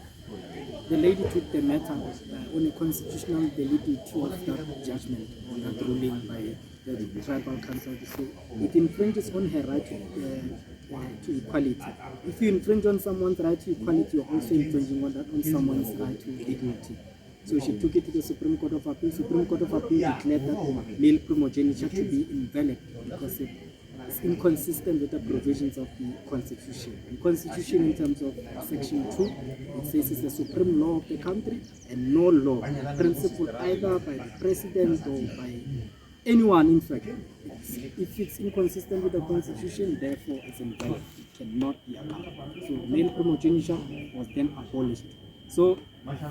Speaker 5: the lady took the matter on a constitutional validity of that judgment, on that ruling by the tribal council to say it infringes on her right to equality. If you infringe on someone's right to equality, you're also infringing on someone's right to dignity. So she took it to the Supreme Court of Appeal. Supreme Court of Appeal declared that male primogeniture to be invalid because it is inconsistent with the provisions of the Constitution. The Constitution, in terms of Section 2, it says it's the supreme law of the country and no law, principled either by the president or by anyone, in fact. If it's inconsistent with the Constitution, therefore it's invalid. It cannot be allowed. So male primogeniture was then abolished. So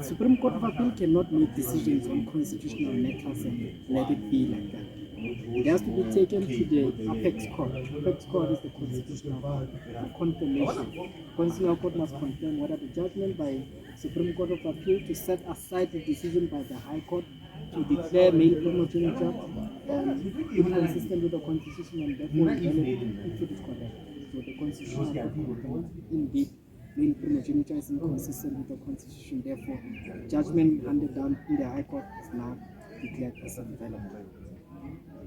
Speaker 5: Supreme Court of Appeal cannot make decisions on constitutional matters and let it be like that. It has to be taken to the Apex Court. Apex Court is the constitutional court for confirmation. Constitutional Court must confirm whether the judgment by Supreme Court of Appeal to set aside the decision by the High Court to declare male primogeniture inconsistent with the constitution and therefore irrelevant if it is correct. So the constitutional court concludes indeed male primogeniture is inconsistent with the constitution, therefore judgment handed down in the High Court is now declared as invalid.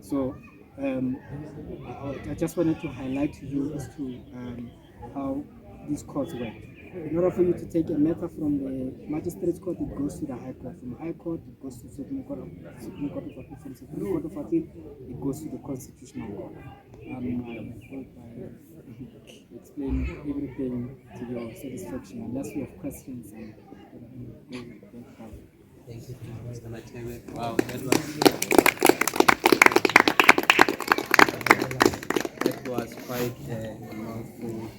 Speaker 5: So I just wanted to highlight to you as to how these courts work. In order for you to take a matter from the Magistrates Court, it goes to the High Court. From the High Court, it goes to the Supreme Court of Appeal. From the Supreme Court of Appeal, it goes to the Constitutional Court. I hope I explained everything to your satisfaction. Unless you have questions, and
Speaker 3: Thank you, Mr. Matebe. Wow, that was quite a mouthful.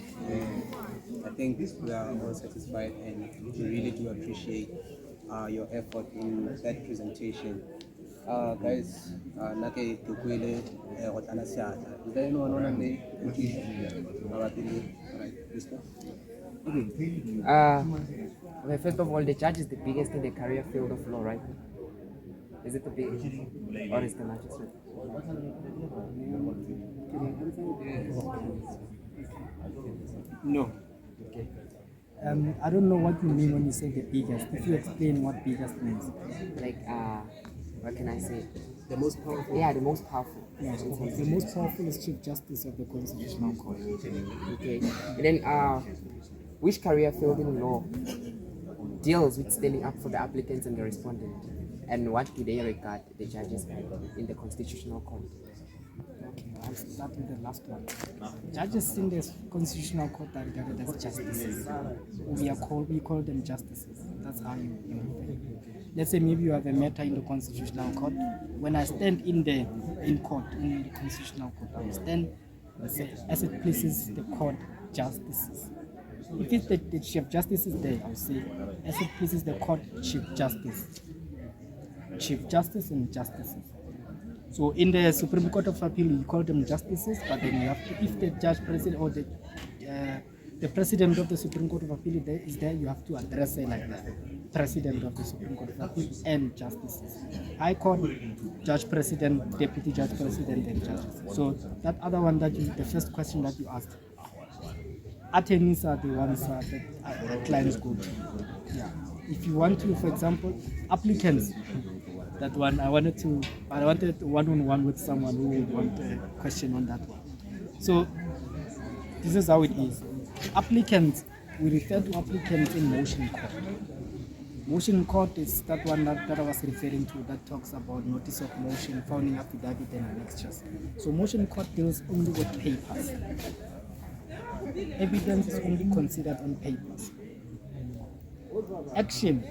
Speaker 3: I think we are all satisfied, and we really do appreciate your effort in that presentation. Guys, nake tukwile gotana seatla. Is there anyone on the
Speaker 4: Okay, first of all, the judge is the biggest in the career field of law, right? Is it the biggest, or is the magistrate?
Speaker 5: no.
Speaker 4: Okay.
Speaker 5: I don't know what you mean when you say the biggest. If you explain what biggest means.
Speaker 4: Like, what can I say?
Speaker 1: The most powerful.
Speaker 4: Yeah, the most powerful.
Speaker 5: Yeah, the most powerful is Chief Justice of the Constitutional Court.
Speaker 4: Okay. And then, which career field in law deals with standing up for the applicants and the respondent? And what do they regard the judges in the Constitutional Court?
Speaker 5: Okay, I'll start with the last one. Judges in the Constitutional Court are regarded as justices. We call them justices. That's how you know them. Let's say maybe you have a matter in the Constitutional Court. When I stand in the Constitutional Court, I will stand and say, as it pleases the court, justices. If it's the Chief Justice is there, I will say, as it pleases the court, Chief Justice. Chief Justice and justices. So in the Supreme Court of Appeal, you call them justices, but then you have to, if the judge president or the president of the Supreme Court of Appeal is there, you have to address it like that. President of the Supreme Court of Appeal and justices. High Court, judge president, deputy judge president, and judges. So that other one that the first question that you asked, attorneys are the ones that clients go to. Yeah. If you want to, for example, applicants. That one, I wanted one-on-one with someone who would want a question on that one. So this is how it is. Applicants, we refer to applicants in motion court. Motion court is that one that I was referring to that talks about notice of motion, founding affidavit, and annexures. So motion court deals only with papers. Evidence is only considered on papers. Action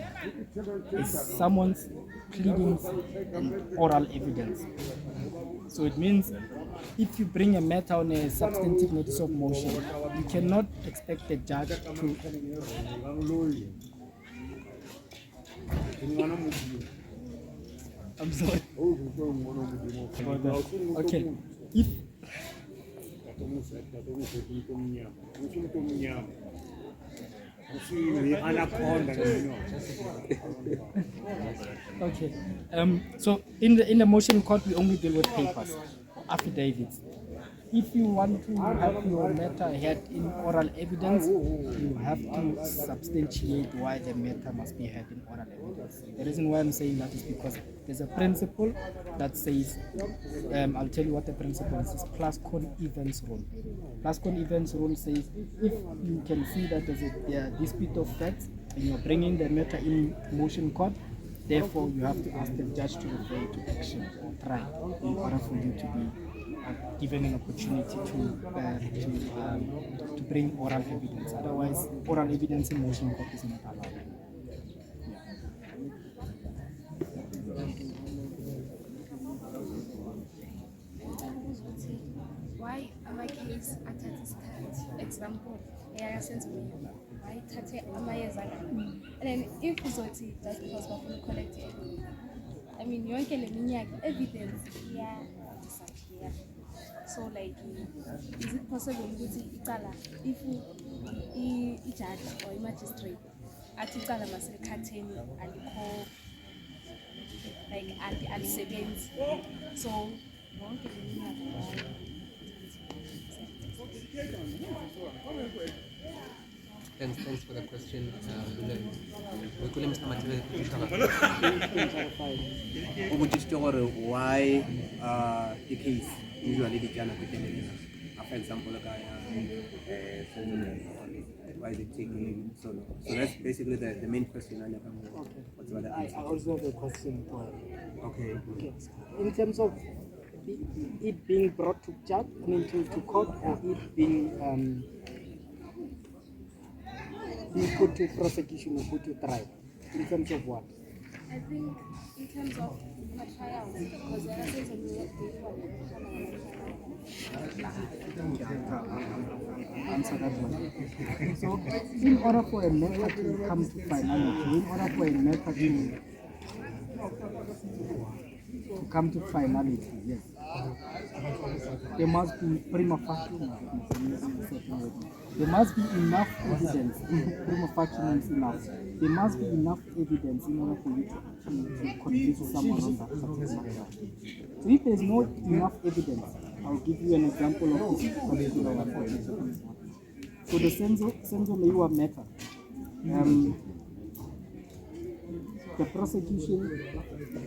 Speaker 5: is someone's pleadings and oral evidence. So it means if you bring a matter on a substantive notice of motion, you cannot expect the judge to. I'm sorry. Okay. If okay. So in the motion court, we only deal with papers, affidavits. If you want to have your matter heard in oral evidence, you have to substantiate why the matter must be heard in oral evidence. The reason why I'm saying that is because there's a principle that says, I'll tell you what the principle is plus con events rule. Plus con events rule says if you can see that there's a dispute of facts and you're bringing the matter in motion court, therefore you have to ask the judge to refer to action or trial in order for you to be given an opportunity to bring oral evidence. Otherwise, oral evidence in motion court is not allowed.
Speaker 6: Why am I case at this example? I sense why tate and then if it's just because we collect it. I mean, you can evidence here disappear. So like, is it possible if a judge or a magistrate at Icala must curtain and call like alisebenzi. So wonke leminyaka
Speaker 3: Thanks for the question. We call him Mr. Material.
Speaker 1: Why the case usually the jana for example, why is it taking so long? So that's basically the main question. What's about the
Speaker 5: I
Speaker 1: answer?
Speaker 5: also have a question for
Speaker 1: Okay.
Speaker 5: okay. In terms of it being brought to judge, to court, or it being put to prosecution or put to trial, in terms of what?
Speaker 6: I think in terms of trials, because there are things on the
Speaker 5: Answer that one. So, in order for a matter to come to finality, in order for a matter to come to finality, yes, there must be prima facie. There must be enough evidence. Prima facie means enough. There must be enough evidence in order for you to convict someone on that particular charge. So if there's not enough evidence, I'll give you an example of this particular one. So the Senzo Meyiwa matter, the prosecution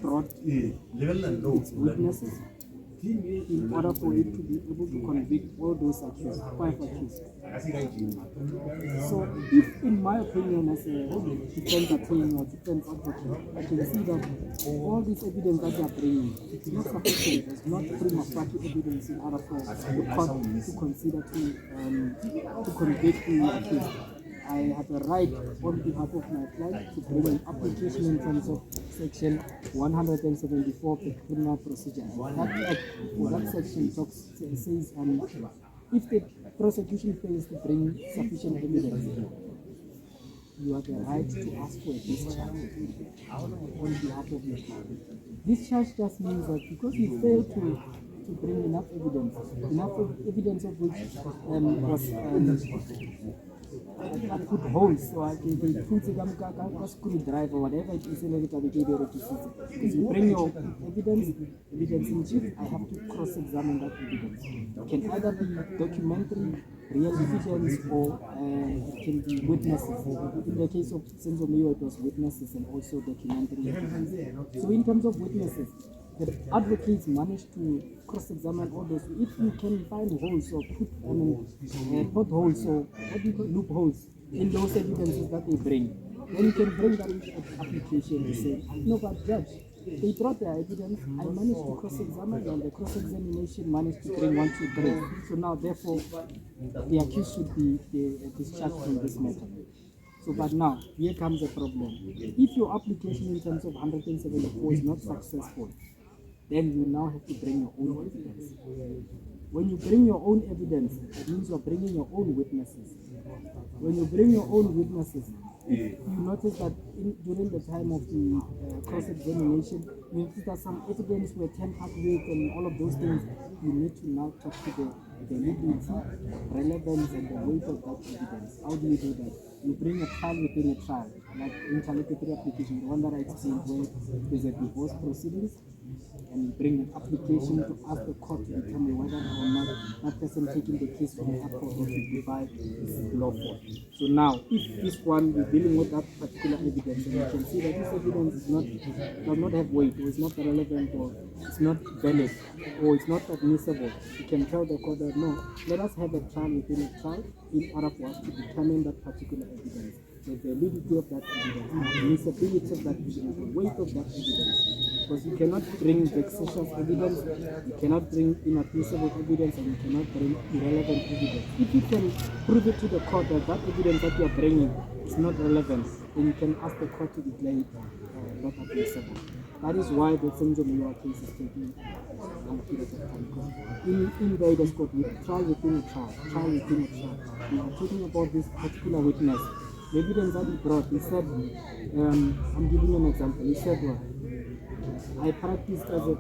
Speaker 5: brought its witnesses in order for it to be able to convict all those accused, 5 accused. So if, in my opinion, as a defense attorney or defense advocate, I can see that all this evidence that they are bringing, it's not sufficient, it's not prima facie evidence in order for the court to consider to convict the accused. I have a right on behalf of my client to bring an application in terms of section 174 of the criminal procedure. That act, or that section says if the prosecution fails to bring sufficient evidence, you have the right to ask for a discharge on behalf of your client. Discharge just means that because you failed to bring enough evidence of which was put holes, so they put a screwdriver, whatever it is, because you bring your evidence in chief, I have to cross-examine that evidence. It can either be documentary, real evidence, or it can be witnesses. In the case of Senzo Meyiwa, it was witnesses and also documentary evidence. So in terms of witnesses, the advocates managed to cross-examine all those. If you can find holes or potholes or loopholes in those evidences that they bring, then you can bring that application and say, no, but judge, they brought their evidence, I managed to cross-examine, and the cross-examination managed to bring 1, 2, 3. So now, therefore, the accused should be discharged from this matter. So, but now, here comes a problem. If your application in terms of 174 is not successful, then you now have to bring your own evidence. When you bring your own evidence, it means you're bringing your own witnesses. When you bring your own witnesses, you notice that during the time of the cross-examination, you notice that some evidence were tampered with and all of those things. You need to now talk to the validity, relevance, and the weight of that evidence. How do you do that? You bring a trial within a trial, like interlocutory application, the one that I explained where there's a divorce proceedings, and you bring an application to ask the court to determine whether or not that person taking the case from Act 455 is lawful. So now, if this one we're dealing with that particular evidence, and you can see that this evidence does not have weight, or it's not relevant, or it's not valid, or it's not admissible, you can tell the court that no, let us have a trial within a trial in order for us to determine that particular evidence, the validity of that evidence, the admissibility of that evidence, the weight of that evidence. Because you cannot bring vexatious evidence, you cannot bring inadmissible evidence, and you cannot bring irrelevant evidence. If you can prove it to the court that that evidence that you are bringing is not relevant, then you can ask the court to declare it not admissible. That is why the Senzo Meyiwa case is taking a long period of time. Because in Vedas court, we trial within a trial, trial within a trial. We are talking about this particular witness. The evidence that he brought, he said, I'm giving you an example. He said, well, I practiced as a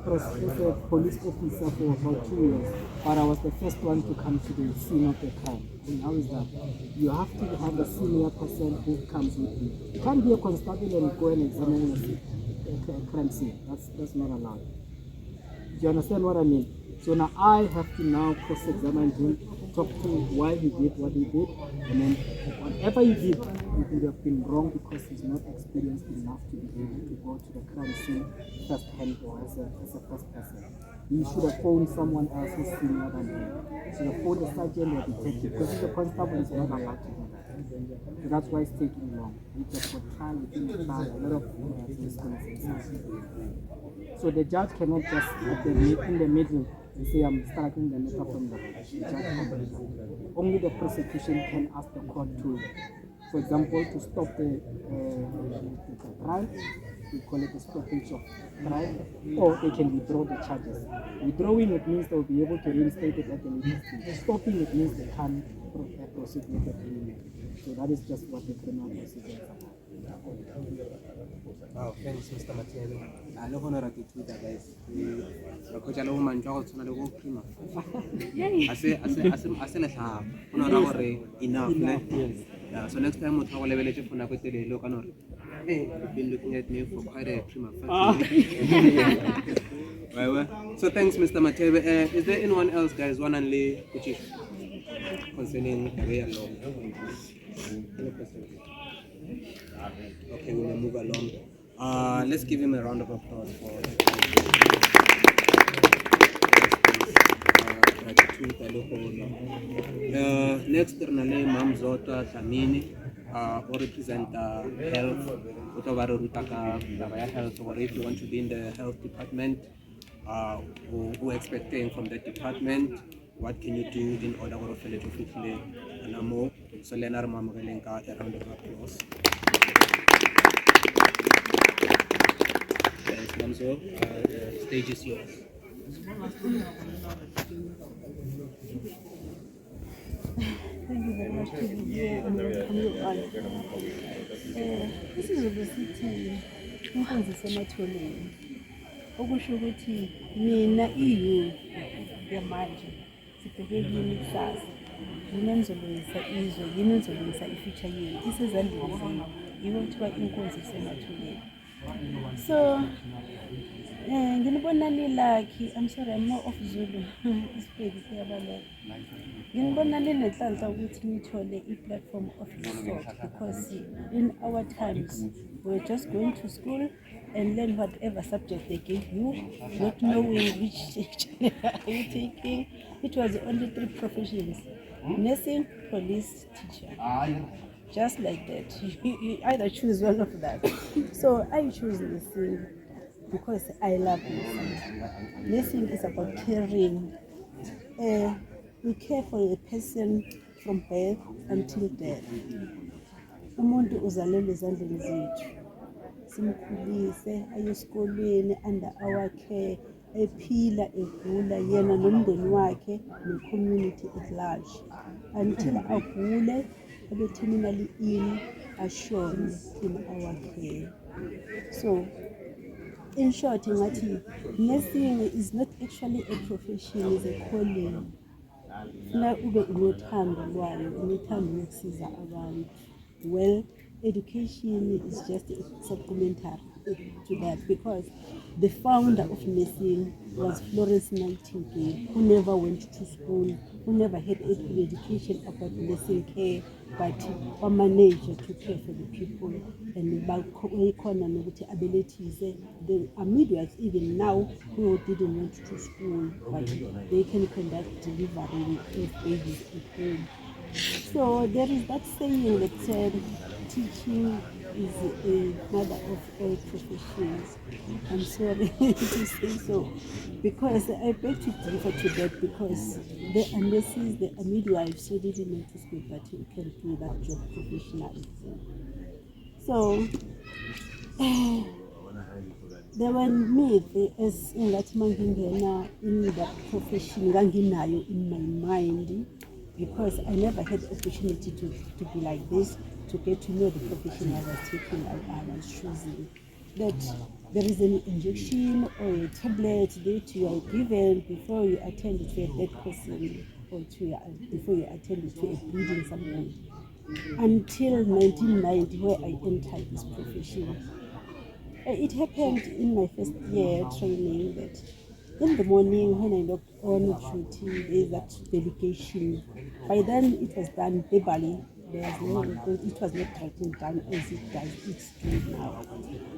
Speaker 5: police officer for about 2 years, but I was the first one to come to the scene of the crime. And how is that? You have to have a senior person who comes with you. You can't be a constable and go and examine a crime scene. That's not allowed. Do you understand what I mean? So now I have to now cross-examine him, talk to him why he did what he did, and then whatever he did, it would have been wrong because he's not experienced enough to be able to go to the crime scene first-hand or as a first person. He should have phoned someone else who's senior than him. He should have phoned a sergeant or a detective because he's a constable, he's not allowed to do that. So that's why it's taking long. We just got trial within the trial, a lot of misconceptions. So the judge cannot just in the middle and say I'm striking the matter from the right. The judge can't do that. Only the prosecution can ask the court to, for example, to stop the trial. We call it a stoppage of trial, or they can withdraw the charges. Withdrawing it means they'll be able to reinstate it at the later stage. Stopping it means they can't proceed with it anymore. So that is just what the criminal procedure is about.
Speaker 1: Wow, thanks, Mr. Matebe. I love honor at Twitter, guys. Coach, I love man, Jones, and I go prima. I say, enough. Yeah, so next time, we'll level it for Nakotele, look, hey, you've been looking at me for quite a prima facie. Well, so thanks, Mr. Matebe. Is there anyone else, guys, one and lay concerning the way along? Any questions? Okay, we will move along. Let's give him a round of applause for next, Renale Mamzota Tamini, who represent health, health, or if you want to be in the health department, who expecting from that department, what can you do in order to fill it quickly? So Leonard Mamarelenka, a round of applause. Mamzo, the stage is yours.
Speaker 7: Thank you very much to be here and welcome you all. This is the city inkonzo sematholeni. Okusho ukuthi mina EU yamanje sibheke kini kusasa. Yini nizolungisa izwe, yini nizolungisa ifuture yethu. Isezandleni zenu. Yiwo kuthiwa inkonzo sematholeni. So nginibona nilakhi, I'm sorry, I'm more of Zulu. Isipedi siyabaleka. Nginibona ninenhlanhla ukuthi nithole i-platform of this sort because in our times we were just going to school and learn whatever subject they gave you, not knowing which section are you taking. It was only 3 professions: nursing, police, teacher. Just like that. You either choose one of that. So I choose nursing because I love nursing. Nursing is about caring. We care for a person from birth until death. Umuntu uzalelwe ezandleni zethu. Simkhulise aye esikoleni under our care, ephila egula yena nomndeni wakhe ne-community at large until agule abe terminally ill, ashone in our care. So in short, nursing is not actually a profession, it's a calling. Na ube unothando lwayo, unothando lokusiza abantu. Well, education is just a supplementary to that because the founder of nursing was Florence Nightingale, who never went to school, who never had any education about nursing care, but managed to care for the people. And there are midwives even now who didn't went to school, but they can conduct delivery of babies at home. So there is that saying that said, teaching is a mother of all professions. I'm sorry to say so, because I beg to differ to that because there are nurses, there are midwives who didn't went to school but who can do that job professionally. So there were myths as in that mangingena in that profession nganginayo in my mind because I never had the opportunity to be like this, to get to know the profession I was taking, I was choosing. That there is an injection or a tablet that you are given before you attend to a dead person or before you attend to a bleeding someone. Until 1990, where I entered this profession. It happened in my first year training that in the morning when I logged on duty, there's that delegation. By then it was done verbally. It was not written down as it's doing now.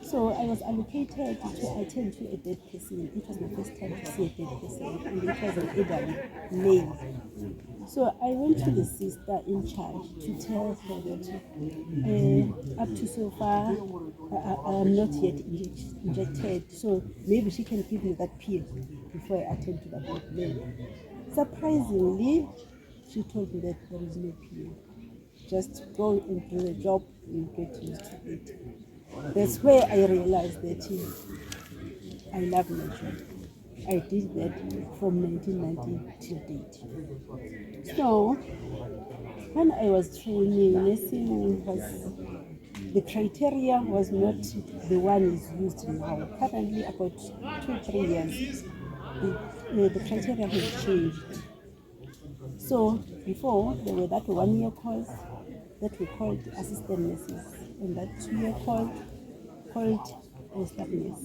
Speaker 7: So I was allocated to attend to a dead person. It was my first time to see a dead person, and it was an elderly male. So I went to the sister in charge to tell her that up to so far I am not yet injected, so maybe she can give me that pill before I attend to that problem. Surprisingly, she told me that there is no pill. Just go and do the job, you get used to it. That's where I realized that I love my job. I did that from 1990 till date. So when I was training, nursing was the criteria was not the one is used now. Currently, about 2-3 years, the criteria has changed. So before there were that 1-year course that we called assistant nurses, and that 2-year course called staff nurse,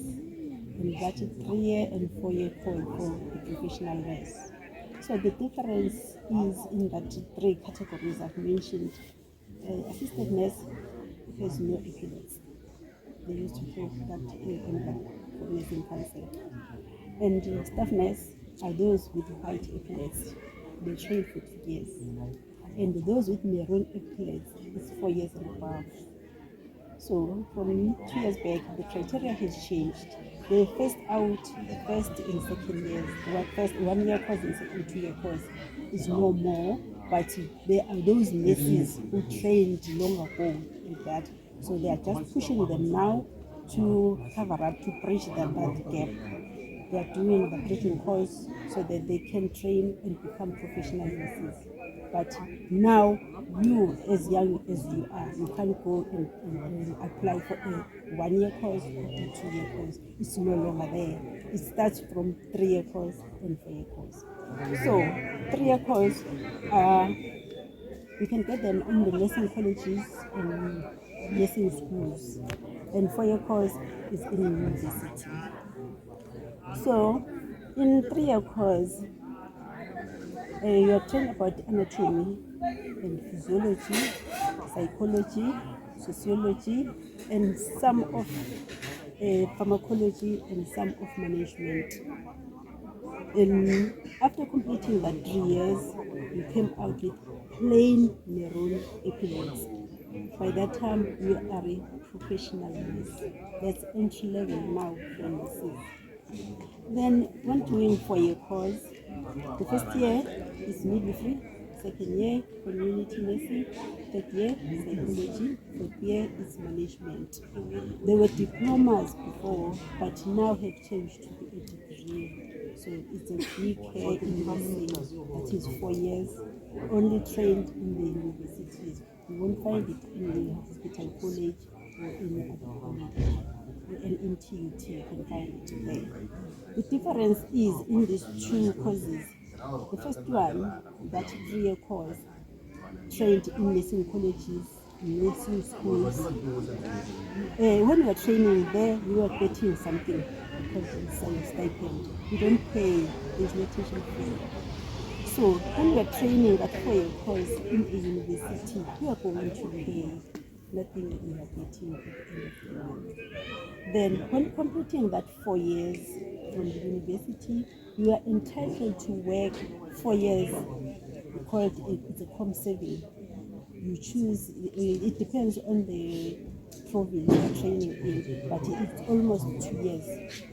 Speaker 7: and that 3-year and 4-year course for the professional nurse. So the difference is in that 3 categories I've mentioned. Assistant nurse has no epilepsy. They used to call that for nursing council. And staff nurse are those with white epilepsy. They train for 2 years. And those with maroon epilepsy is 4 years and above. So from 2 years back, the criteria has changed. They phased out the first and second years. The first 1-year course and second 2-year course is no more, but there are those nurses who trained long ago with that. So they are just pushing them now to cover up, to bridge that gap. They are doing the bridging course so that they can train and become professional nurses. But now, you as young as you are, you can't go and apply for a 1-year course or a 2-year course. It's no longer there. It starts from 3-year course and 4-year course. So 3-year course, you can get them in the nursing colleges and nursing schools, and 4-year course is in university. So in 3-year course, you are trained about anatomy and physiology, psychology, sociology, and some of pharmacology and some of management. And after completing that 3 years, you came out with plain maroon epilepsy. By that time, you are a professional nurse. That's entry level now for nurses. Then, when doing 4-year course, the first year is midwifery, second year community nursing, third year psychology, fourth year is management. There were diplomas before, but now have changed to be a degree. So it's a BK in nursing, that is 4 years, only trained in the universities. You won't find it in the hospital college or any other college. An NTUT, you can find it there. The difference is in these 2 courses. The first one, that 3-year course, trained in nursing colleges, nursing schools. When you are training there, you are getting something called a stipend. You don't pay, there's no tuition fee. So when you are training that 4-year course in a university, you are going to pay nothing that you are getting at the end of the month. Then when completing that 4 years from the university, you are entitled to work 4 years. We call it's a COM7. You choose, it depends on the province you're training in, but it's almost 2 years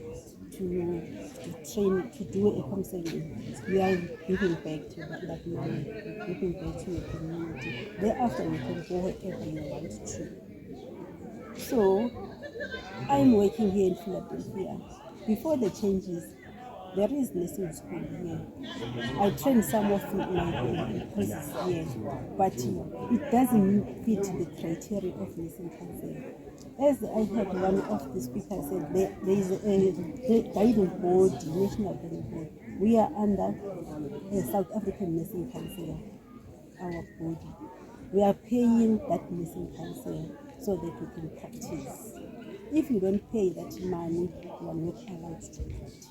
Speaker 7: to train, to do a COM7. You are giving back to that money, giving back to your community. Thereafter, you can go wherever you want to. So, I'm working here in Philadelphia. Before the changes, there is nursing school here. I trained some of my courses here, but it doesn't fit the criteria of nursing council. As I heard one of the speakers said, there is a guiding board, national guiding board. We are under a South African Nursing Council, our body. We are paying that nursing council so that we can practice. If you don't pay that money, you are not allowed to practice.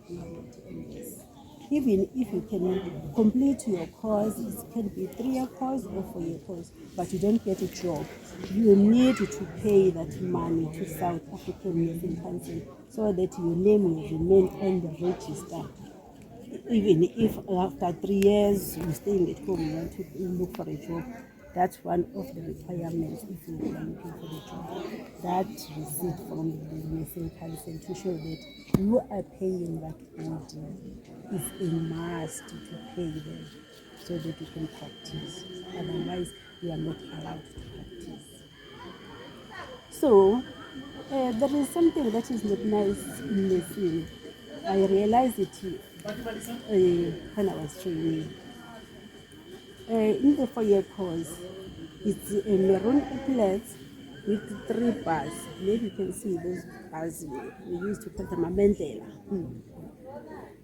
Speaker 7: You are not in this. Even if you can complete your course, it can be 3-year course or 4-year course, but you don't get a job, you need to pay that money to South African Nursing Council so that your name will remain on the register. Even if after 3 years you're staying at home, you want to look for a job, that's one of the requirements if you are looking for a job. That receipt from the nursing council to show that you are paying that body is a must to pay them so that you can practice. Otherwise, you are not allowed to practice. So, there is something that is not nice in nursing. I realized it when I was training. In the 4-year course, it's a maroon applet with 3 bars. Maybe you can see those bars we used to call them a mandela.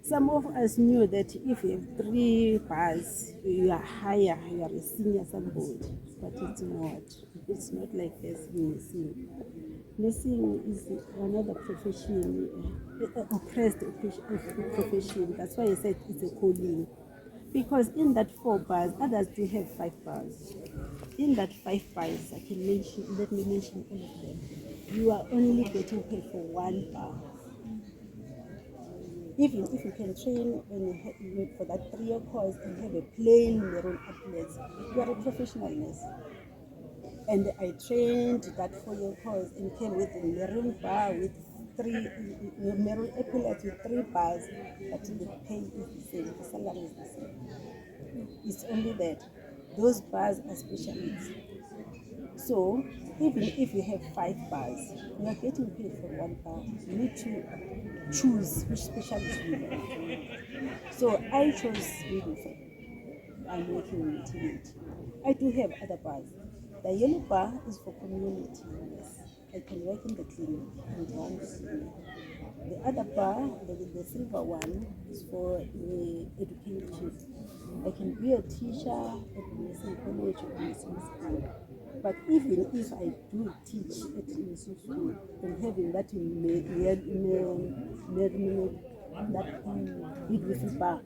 Speaker 7: Some of us knew that if you have 3 bars, you are higher, you are a senior somebody, but it's not. It's not like this in nursing. Nursing is another profession, oppressed profession. That's why I said it's a calling. Because in that 4 bars, others do have 5 bars. In that 5 bars, let me mention all of them. You are only getting paid for 1 bar. Even if you can train for that 3-year course and have a plain maroon applet, you are a professional nurse. And I trained that 4-year course and came with a maroon bar with 3 maroon applet with 3 bars, but the pay is the same, the salary is the same. It's only that those bars are specialists. So even if you have 5 bars, you are getting paid for 1 bar. You need to choose which specialist you want. So I chose midwifery. I'm working in maternity. I do have other bars. The yellow bar is for community nurse. I can work in the clinic and run the clinic. The other bar, the silver one, is for education. I can be a teacher at nursing college or nursing school. But even if I do teach at nursing school, then having that midwifery bar,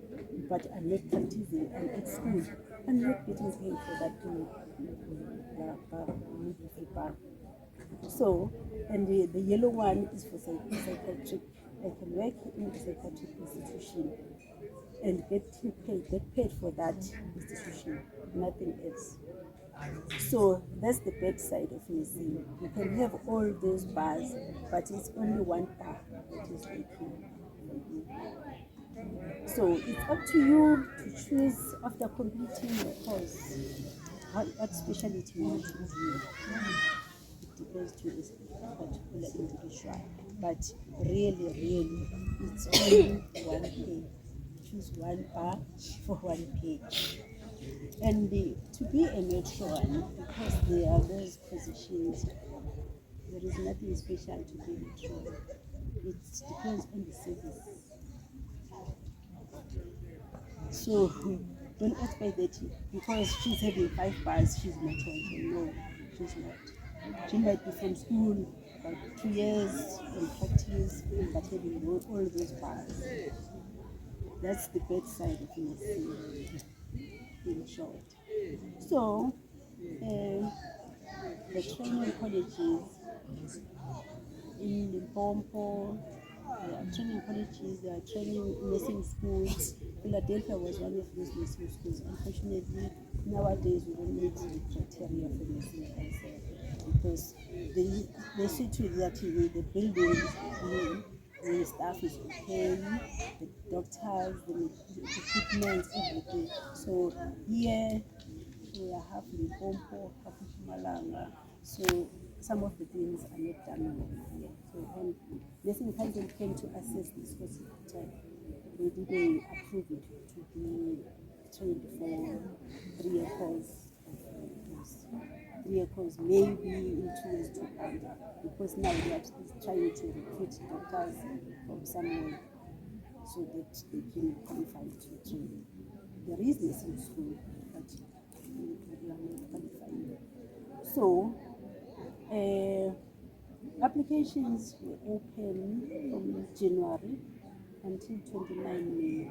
Speaker 7: but I'm not practicing, I'm at school, I'm not getting paid for that midwifery bar. So, and the yellow one is for psychiatric. I can work in a psychiatric institution and get paid for that institution, nothing else. So that's the bad side of nursing. You can have all those bars, but it's only 1 bar that is working for you. So it's up to you to choose after completing your course what specialty you want to do. It depends to a particular individual, but really, it's only 1 pay. Choose 1 bar for 1 pay. And to be a matron, because there are those positions, there is nothing special to be a matron. It depends on the service. So don't expect that because she's having 5 bars, she's matron. No, she's not. She might be from school, about 2 years in practice, but having all those bars. That's the bad side of nursing, in short. So, the training colleges in Limpopo, there are training colleges, there are training nursing schools. Philadelphia was one of those nursing schools. Unfortunately, nowadays we don't meet the criteria for nursing council because they see to it that the building, the staff is okay, the doctors, the equipment, everything. So here we are half Limpopo, half Mpumalanga. So some of the things are not done well here. So when nursing council came to assess this hospital, they didn't approve it to be trained for 3-year course. 3-year course maybe in 2 years to come, because now they are trying to recruit doctors from somewhere so that they can qualify to train. There is nursing school, but we are not qualifying. So Applications were open from January until 29 May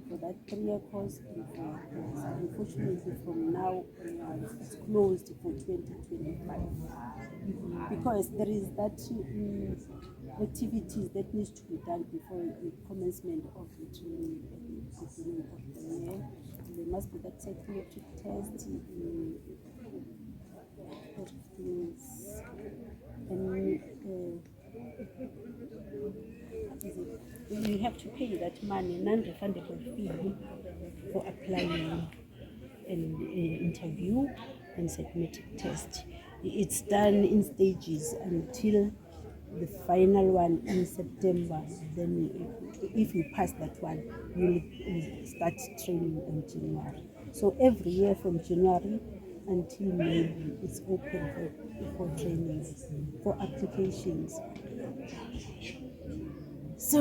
Speaker 7: for that 3-year course and 4-year course. Unfortunately, from now onwards, it's closed for 2025 because there is that activities that needs to be done before the commencement of the training at the beginning of the year. There must be that psychometric test, and you have to pay that money, non-refundable fee for applying an interview and psychometric test. It's done in stages until the final one in September. Then if you pass that one, you'll start training in January. So every year from January until May, it's open for training, for applications. So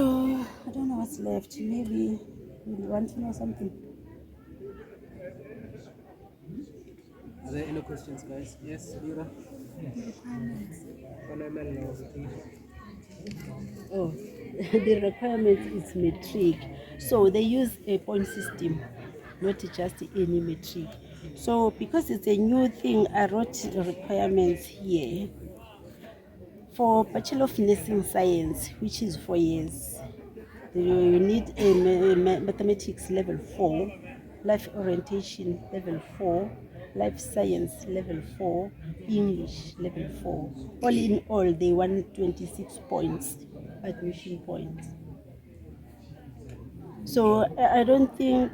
Speaker 7: I don't know what's left. Maybe you want to know something.
Speaker 1: Are there any questions, guys? Yes, Lira?
Speaker 7: Oh, the requirement is metric. So they use a point system, not just any metric. So because it's a new thing, I wrote the requirements here. For Bachelor of Nursing Science, which is 4 years, you need a mathematics level 4, life orientation level 4, life science level 4, English level 4. All in all, they want 26 points, admission points. So I don't think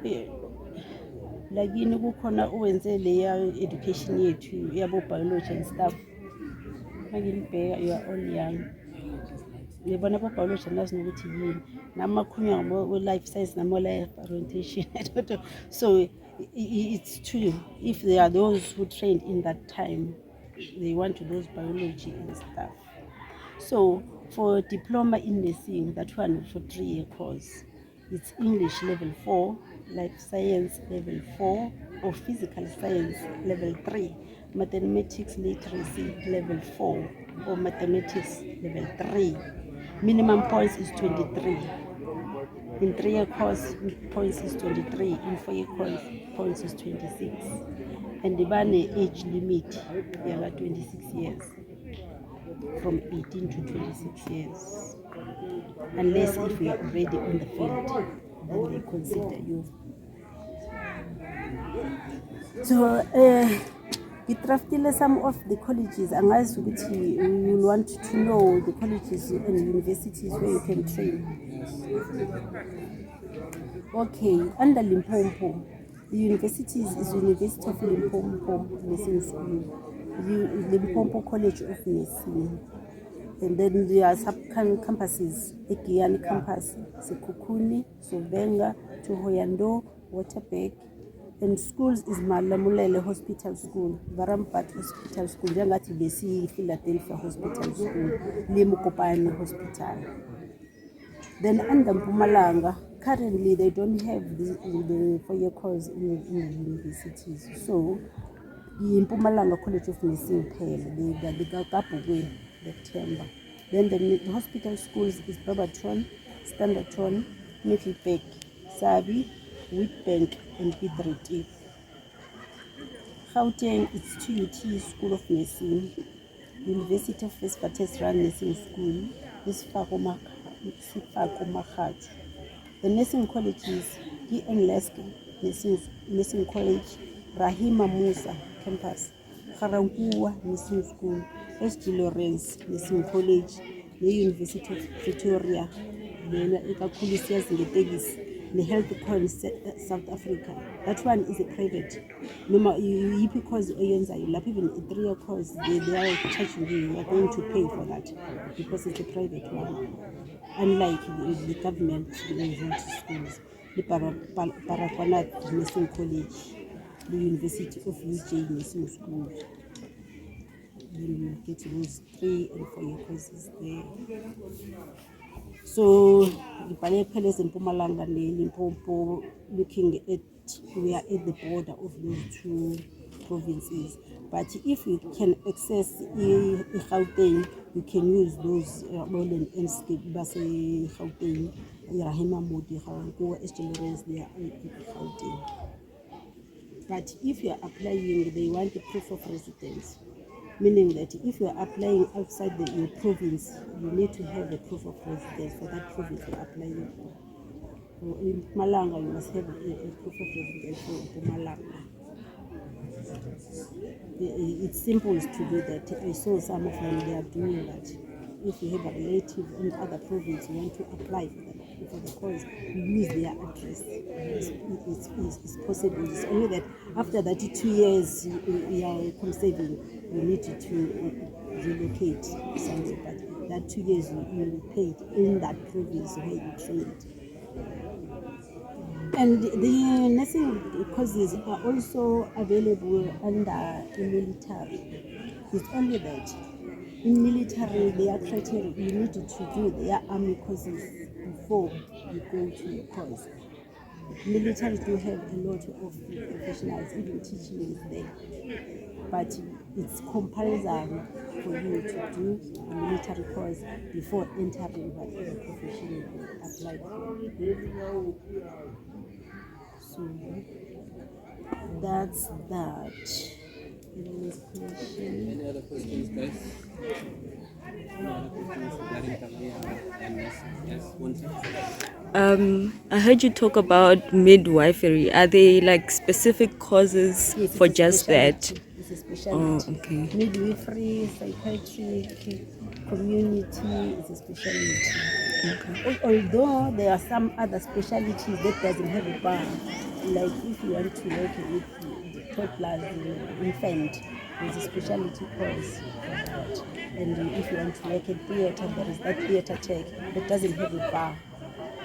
Speaker 7: like kukhona owenze leya education yethu yabo biology and stuff. You are all young. Yabona bo-biology nazi nokuthi yini namakhulunywa ngo-life science namo-life orientation. I don't know. So it's true. If there are those who trained in that time, they want to those biology and stuff. So for diploma in nursing, that one for 3-year course, it's English level 4, life science level 4, or physical science level 3, mathematics literacy level 4, or mathematics level 3. Minimum points is 23. In 3-year course, points is 23. In 4-year course, points is 26. And the age limit, yeah, like 26 years. From 18 to 26 years. Unless if you are already on the field, then they consider you. So, draftile some of the colleges, angazi ukuthi you will want to know the colleges and universities where you can train. Okay, under Limpopo, the universities is University of Limpopo Nursing School, Limpopo College of Nursing, and then there are sub-campuses, Egiyani campus, Sekhukhune, Sovenga, Thohoyandou, Waterberg, and schools is Malamulele Hospital School, Varampat Hospital School, Jangati Besi Philadelphia Hospital School, Limukopane Hospital. Then under Mpumalanga, currently they don't have the 4-year course in the universities. So the Mpumalanga College of Nursing the Gagabugwe, the Temba. Then the hospital schools is Barberton, Standerton, Middelburg, Sabi, Witbank, and Piet. Gauteng is TUT School of Nursing, University of Witwatersrand Nursing School, Sifako Makhathu. The nursing colleges, E.N. Leske Nursing College, Rahima Musa Campus, Garankuwa Nursing School, S.G. Lawrence Nursing College, the University of Pretoria, the Health Con South Africa. That one is a private. Because even a 3-year course, they are charging you are going to pay for that because it's a private one. Unlike the government schools, the Baragwanath Nursing College, the University of UJ Nursing School. Then you get those 3 and 4-year courses there. So the Palace in Mpumalanga and Limpopo, looking at, we are at the border of those 2 provinces. But if you can access Gauteng, you can use those Roland and Skip Base Gauteng, Rahima Modi, go Estelores there in Gauteng. But if you are applying, they want a proof of residence, meaning that if you are applying outside your province, you need to have a proof of residence for that province you are applying for. In Malanga, you must have a proof of residence for Malanga. It's simple to do that. I saw some of them, they are doing that. If you have a relative in other province, you want to apply for the course, you use their address. It's possible. It's only that after that 2 years you are conserving, you need to relocate somewhere. But that 2 years you will pay in that province where you trained. And the nursing courses are also available under the military. It's only that in military, their criteria, you need to do their army courses before you go to your course. Military do have a lot of professionals, even teaching is there. But it's compulsory for you to do a military course before entering whatever profession you apply for. So that's that.
Speaker 3: Any other questions, guys? Any other questions regarding career and nursing? Yes, one second.
Speaker 8: I heard you talk about midwifery. Are they like specific courses
Speaker 7: Yes,
Speaker 8: for
Speaker 7: it's a
Speaker 8: just that?
Speaker 7: specialty. It's a specialty.
Speaker 8: Oh, okay.
Speaker 7: Midwifery, psychiatry, community is a specialty.
Speaker 8: Okay.
Speaker 7: Although there are some other specialties that doesn't have a bar, like if you want to work with toddlers, infant, there's a specialty course for that. And if you want to work in theatre, there is that theatre tech that doesn't have a bar.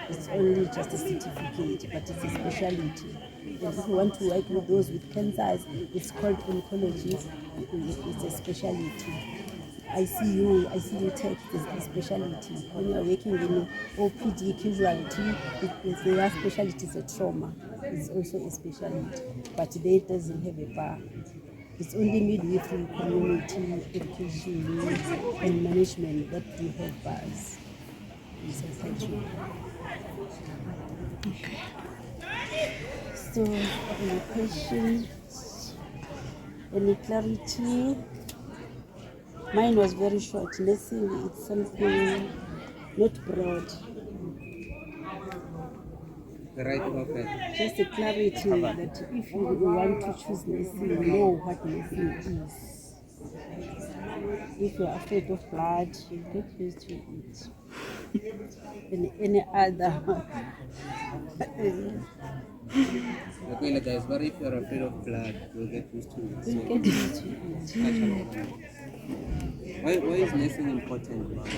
Speaker 7: It's only just a certificate, but it's a specialty. And if you want to work with those with cancers, it's called oncology. It's a specialty. ICU tech is a specialty. When you are working in OPD casualty, their specialty is a trauma. It's also a specialty, but they doesn't have a bar. It's only midwifery, community, education, and management that do have bars. It's a country. So, any questions? Any clarity? Mine was very short. Nursing, it's something not broad.
Speaker 3: The right of it.
Speaker 7: Just a clarity that if you want to choose nursing, you know what nursing is. If you're afraid of blood, get used to it. Any other.
Speaker 3: Okay, guys, but if you're afraid of blood, you'll get used to it.
Speaker 7: You'll get used to it.
Speaker 3: Why is nursing important?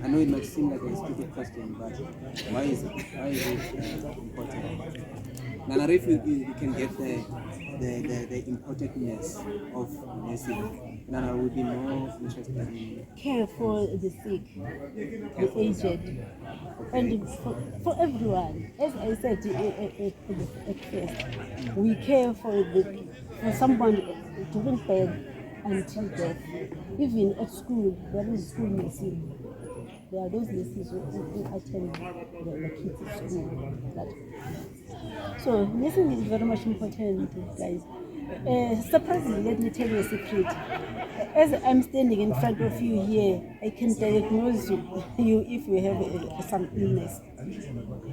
Speaker 3: I know it might seem like a stupid question, but why is it important? Nana, if you can get the importantness of nursing, Nana would be more interested in
Speaker 7: Care for the sick, the aged, and for everyone. As I said at first, we care for someone during birth until death. Even at school, there is school nursing. There are those nurses who attend the kids at school. So nursing is very much important, guys. Surprisingly, let me tell you a secret. As I'm standing in front of you here, I can diagnose you if you have some illness.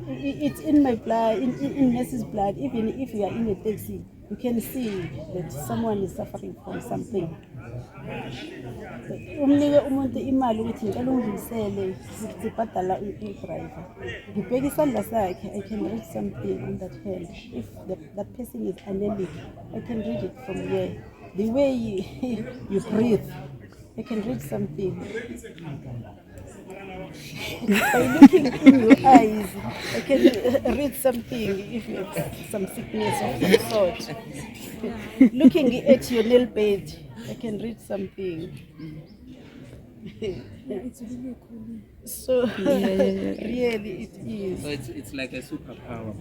Speaker 7: It's in my blood, in nurse's blood. Even if you are in a taxi, you can see that someone is suffering from something. Umnike umuntu imali ukuthi ngicela ungidlulisele sibhadala i-driver. Ngibheka isandla sakhe, I can read something on that hand. If that person is anemic, I can read it from here. The way you breathe, I can read something. By looking in your eyes, I can read something if you have some sickness of some sort. Looking at your nail bed, I can read something.
Speaker 6: It's really cool.
Speaker 7: So really it is.
Speaker 3: So it's like a superpower.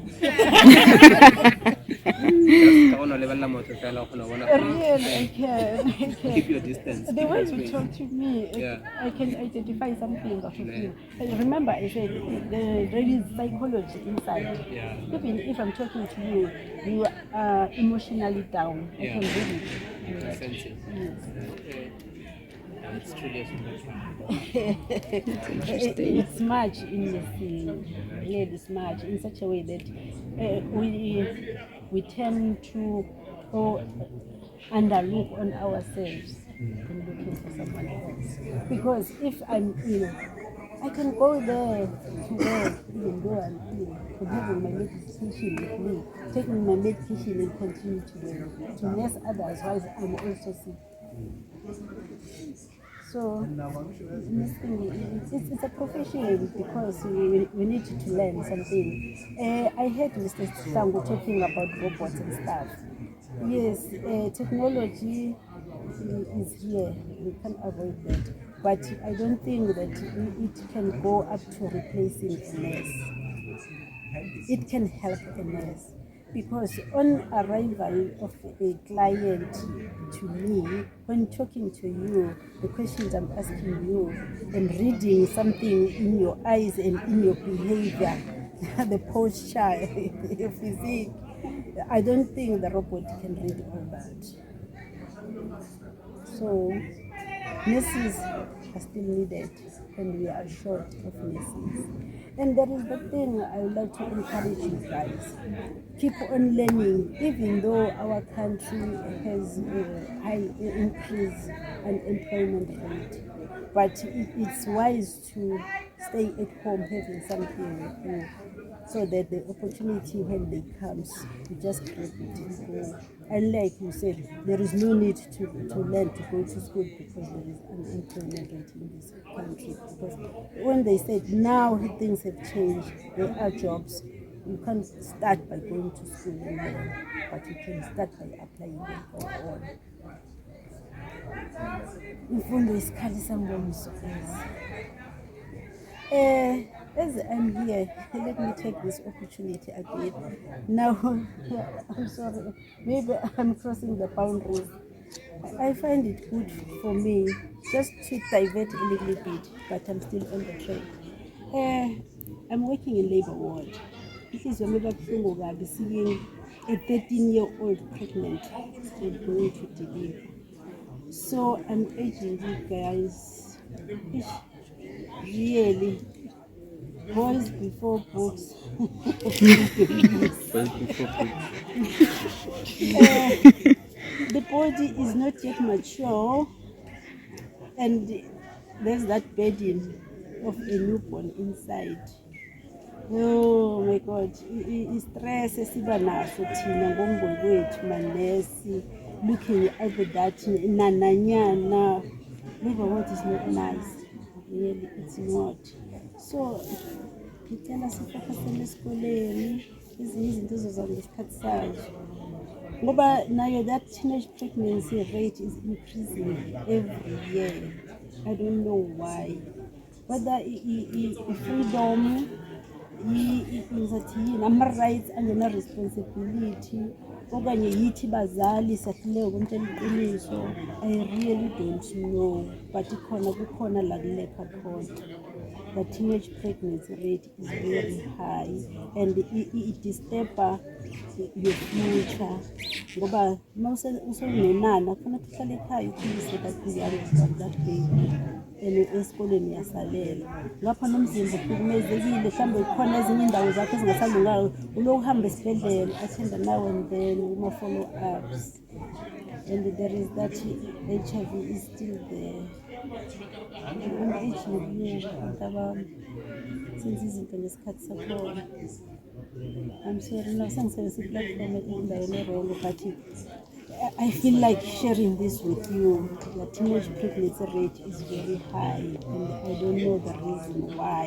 Speaker 3: Just don't level motor fella
Speaker 7: Really, I can.
Speaker 3: keep your distance.
Speaker 7: The
Speaker 3: keep
Speaker 7: way
Speaker 3: your
Speaker 7: you
Speaker 3: space.
Speaker 7: talk to me,
Speaker 3: Yeah.
Speaker 7: I can identify something of you. Remember, I said there is psychology inside.
Speaker 3: Yeah.
Speaker 7: Even if I'm talking to you, you are emotionally down. I
Speaker 3: Yeah.
Speaker 7: can read it.
Speaker 3: Sense it. Okay. It's truly a superpower.
Speaker 7: It's much in the scene, really smart in such a way that we tend to go underlook on ourselves in looking for someone else. Because if I'm, I can go there to work, even though I'm, having my medication with me, taking my medication and continue to work, to nurse others, while I'm also sick. So this thing, it's a profession because we need to learn something. I heard Mr. Sangu talking about robots and stuff. Yes, technology is here. We can't avoid that. But I don't think that it can go up to replacing a nurse. It can help a nurse. Because on arrival of a client to me, when talking to you, the questions I'm asking you, and reading something in your eyes and in your behavior, the posture, the physique, I don't think the robot can read all that. So nurses are still needed, and we are short of nurses. And that is the thing I would like to encourage you guys. Keep on learning, even though our country has a high increase unemployment rate. But it's wise to stay at home having something with you, so that the opportunity when they comes, you just grab it and go. And like you said, there is no need to learn to go to school because there is unemployment rate in this country. Because when they said now things have changed, there are jobs. You can't start by going to school and learn, but you can start by applying and go on. Imfundo isikhalisa mboniso as I'm here, let me take this opportunity again. Now, I'm sorry, maybe I'm crossing the boundaries. I find it good for me just to divert a little bit, but I'm still on the track. I'm working in labor ward. This is when I'll be seeing a 13-year-old pregnant and going to deliver. So I'm urging you guys, really, boys before books. The body is not yet mature, and there's that burden of a newborn inside. Oh my God, stress esiba naso thina ngomboni kwethu manesi, looking at that nananyana. Labor ward is not nice, really, it's not. So ngicela sifokasele esikoleni, ezinye izinto zizoza ngesikhathi sazo. Ngoba nayo that teenage pregnancy rate is increasing every year. I don't know why. Whether freedom, ama-rights angena-responsibility, okanye yithi bazali sahluleka ukumtshela iqiniso, I really don't know. But kukhona la kulekha khona. The teenage pregnancy rate is very high, and it disturbs your future. Ngoba usunenana kufanele uhlale ekhaya ukhulise that baby, and esikoleni uyasalela. Ngapha nomzimba uhlukumezekile, mhlawumbe khona ezinye indawo zakho ezingasalunganga, ulokuhamba esibhedlela, attend now and then, uma-follow-ups. And there is that HIV is still there. Since izinto ngesikhathi sakhona. I'm sorry, now sengisebenzisa i-platform endaweni wrong, but I feel like sharing this with you. The teenage pregnancy rate is very high, and I don't know the reason why.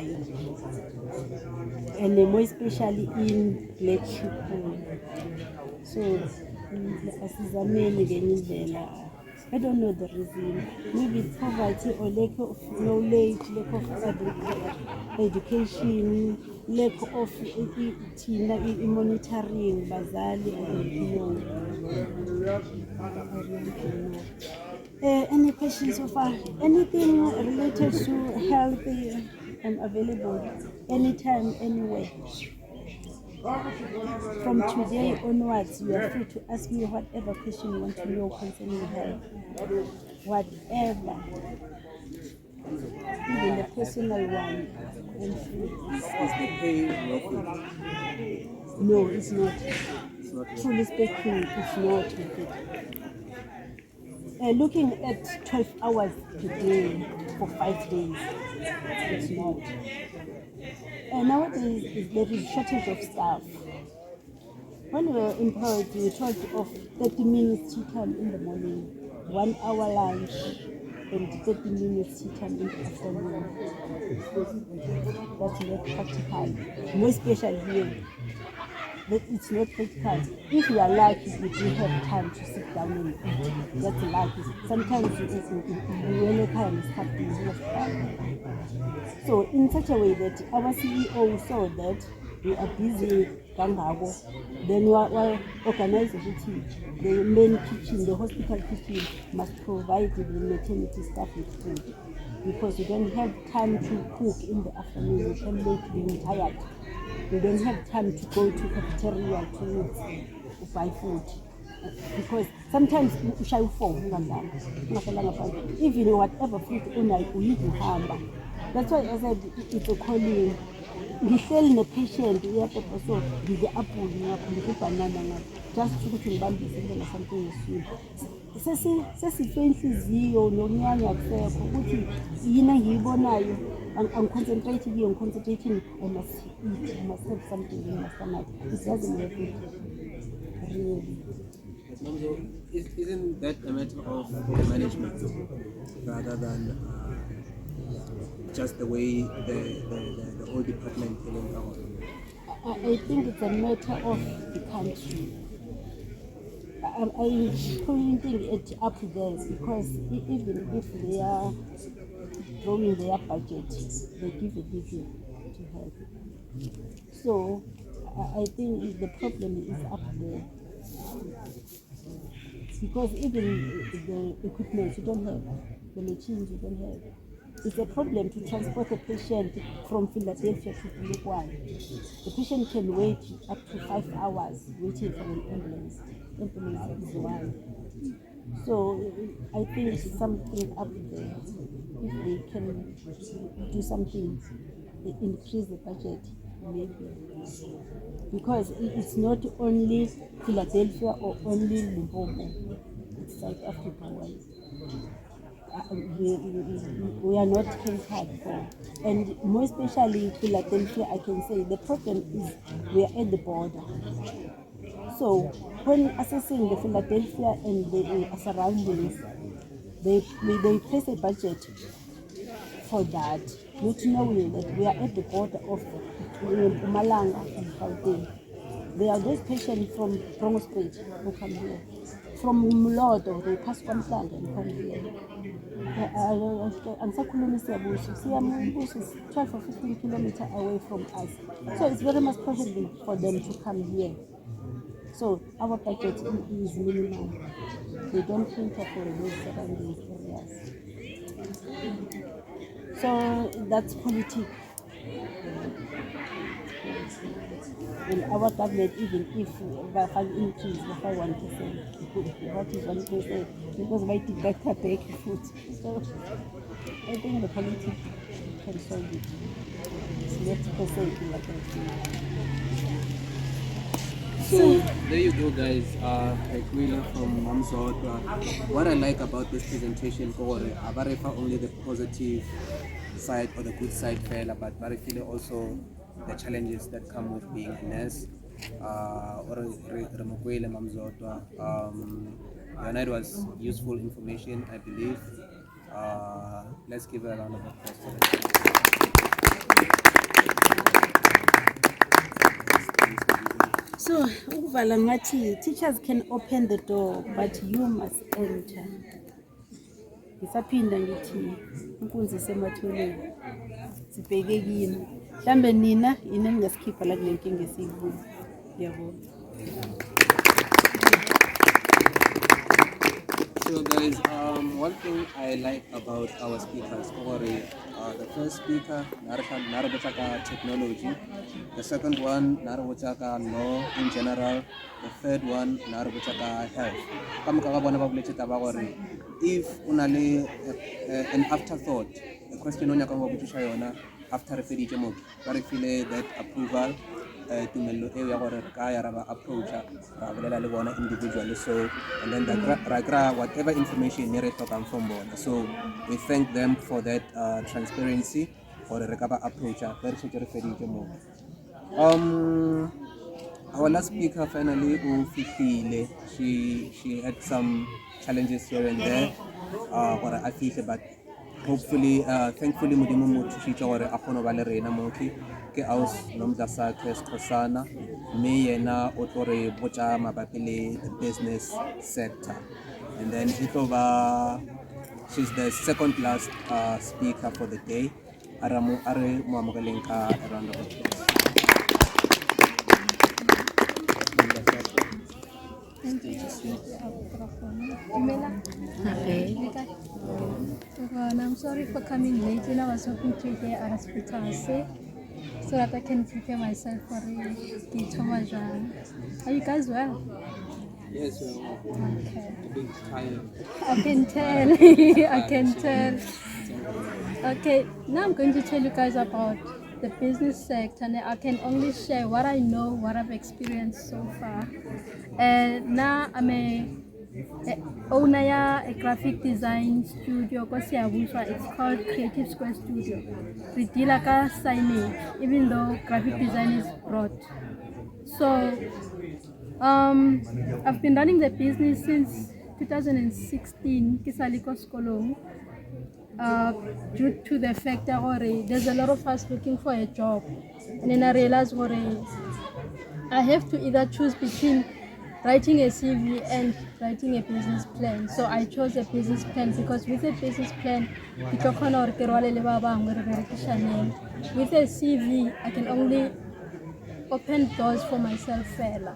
Speaker 7: And more especially in black people. So asizameni ngenye indlela. I don't know the reason. Maybe it's poverty or lack of knowledge, lack of education, lack of monitoring, bazali. I don't know. Any questions so far? Anything related to health? I'm available anytime, anywhere. From today onwards, you are free to ask me whatever question you want to know concerning health. Whatever. Even the personal one. I'm free.
Speaker 3: Is the pay worth it?
Speaker 7: No, it's not.
Speaker 3: It's not worth
Speaker 7: Truly speaking, it's not worth it. Looking at 12 hours per day for 5 days, it's not. Nowadays, there is shortage of staff. When we were employed, we were told of 30 minutes tea time in the morning, 1 hour lunch, and 30 minutes tea time in the afternoon. That's not practical, more especially here. But it's not practical. If you are lucky, you do have time to sit down and eat. That's lucky. Sometimes you really kind of start busy. So in such a way that our CEO saw that we are busy, then we organize the main kitchen, the hospital kitchen must provide the maternity staff with food, because you don't have time to cook in the afternoon. You can late being tired. You don't have time to go to cafeteria to buy food, because sometimes even whatever food you need to have. That's why I said it's a calling. Ngihleli ne-patient uyapepha so ngike-apple ngapha ngike-banana ngapha just ukuthi ngibambise into something yesintu. Sesife inhliziyo nokunyanya akusekho ukuthi yini engiyibonayo angiconcentrate kiyo, ngiconcentrating I must eat, I must have something in my stomach. It doesn't work it really.
Speaker 3: Isn't that a matter of management rather than just the way the whole department is going?
Speaker 7: I think it's a matter of the country. I'm pointing it up there because even if they are drawing their budget, they give a little to help. So I think the problem is up there. Because even the equipment you don't have, the machines you don't have. It's a problem to transport a patient from Philadelphia to Polokwane. The patient can wait up to 5 hours waiting for an ambulance. Ambulance is one. So I think something up there, if they can do something, they increase the budget, maybe. Because it's not only Philadelphia or only Limpopo, it's South Africa wide. We are not catered for, and more especially Philadelphia, I can say the problem is we are at the border. So when assessing the Philadelphia and the surroundings, they place a budget for that, not knowing that we are at the border of Mpumalanga and Gauteng. There are those patients from Bronx State who come here. From Mlodo, they pass Kwamhlanga and come here. Angisakhuluma isiyabuso, Siyabuso is 12 or 15 kilometers away from us. So it's very much prohibitive for them to come here. So our budget is minimal. They don't cater for those surrounding areas. So that's politics. And our government, even if we have increase by 1%, what is 1%? Because why did that take food? So I think the politics can solve it. It's not percent like that.
Speaker 3: So there you go, guys. Like we learned from Mamzotwa. What I like about this presentation, Abarifa only the positive side or the good side fail, but Barifile also the challenges that come with being a nurse. It was useful information, I believe. Let's give a round of applause for that.
Speaker 7: So, teachers can open the door, but you must enter. ngisaphinda ngithi inkunzi isematholeni sibheke kini mhlambe nina yini engasikhipha la kule nkinga esiyivula. Ngiyabonga.
Speaker 3: So guys, one thing I like about our speakers, the first speaker, Narabotaka technology, the second one, Narabotaka law in general, the third one, Narabotaka health. If unali an afterthought, a question on your after referee very feel that approval to mello area or kaya raba approach individually, so and then the whatever information needed to come from board, so we thank them for that transparency or the recover approach very referee our last speaker finally Ufifile, she had some challenges here and there or I feel but hopefully thankfully modimo mo thušitše gore a kgone go ba le rena motlhe ke aus nomdasa Kosana mme yena o tlo re botša mabapi le the business sector, and then e tlo ba she's the second last speaker for the day. A re mo amogeleng ka a round of applause.
Speaker 6: I'm sorry for coming late. And I was hoping to hear a hospital say so that I can prepare myself for the Thomas. Are you guys well?
Speaker 3: Yes,
Speaker 6: Okay.
Speaker 3: a bit tired.
Speaker 6: I can tell. I can tell. Okay, now I'm going to tell you guys about the business sector, and I can only share what I know, what I've experienced so far. Now I'm a owner a graphic design studio. It's called Creative Square Studio. We deal like a signage, even though graphic design is broad. So I've been running the business since 2016. Kisaliko Skolong. Due to the fact that there's a lot of us looking for a job, and then I realized I have to either choose between writing a CV and writing a business plan. So I chose a business plan because with a business plan, with a CV, I can only open doors for myself further.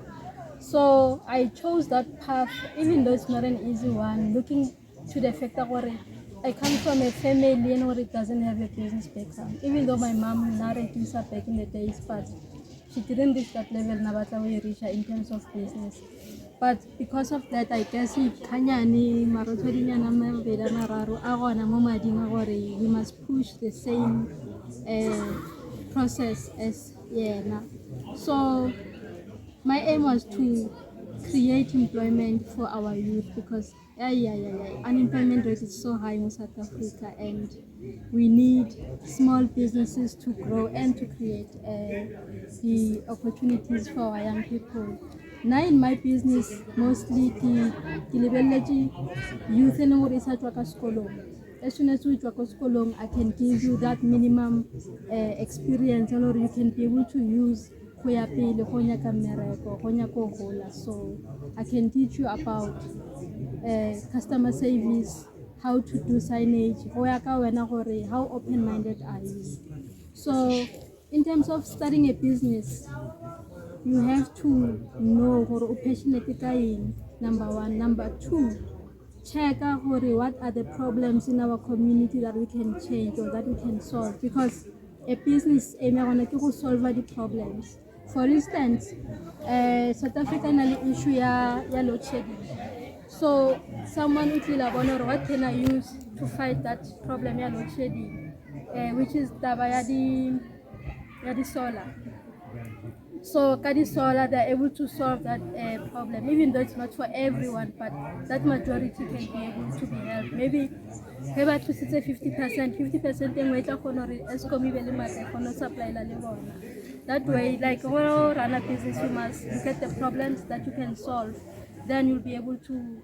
Speaker 6: So I chose that path, even though it's not an easy one, looking to the fact that I come from a family it doesn't have a business background. Even though my mom narrated back in the days, but she didn't reach that level in terms of business. But because of that, I guess we must push the same process as yeah. So my aim was to create employment for our youth because unemployment rate is so high in South Africa, and we need small businesses to grow and to create the opportunities for our young people. Now in my business, mostly the youth and as soon as we talk school, I can give you that minimum experience, or you can be able to use so I can teach you about customer service, how to do signage, how open-minded are you. So in terms of starting a business, you have to know how passionate you are, number one. Number two, check out what are the problems in our community that we can change or that we can solve, because a business aim to solve the problems. For instance, South African issue ya load shedding. So someone will what can I use to fight that problem ya load shedding, which is the solar. So Kadi Solar, they're able to solve that problem, even though it's not for everyone, but that majority can be able to be helped. Maybe to 50% then wait supply that way, like all run a business, you must look at the problems that you can solve. Then you'll be able to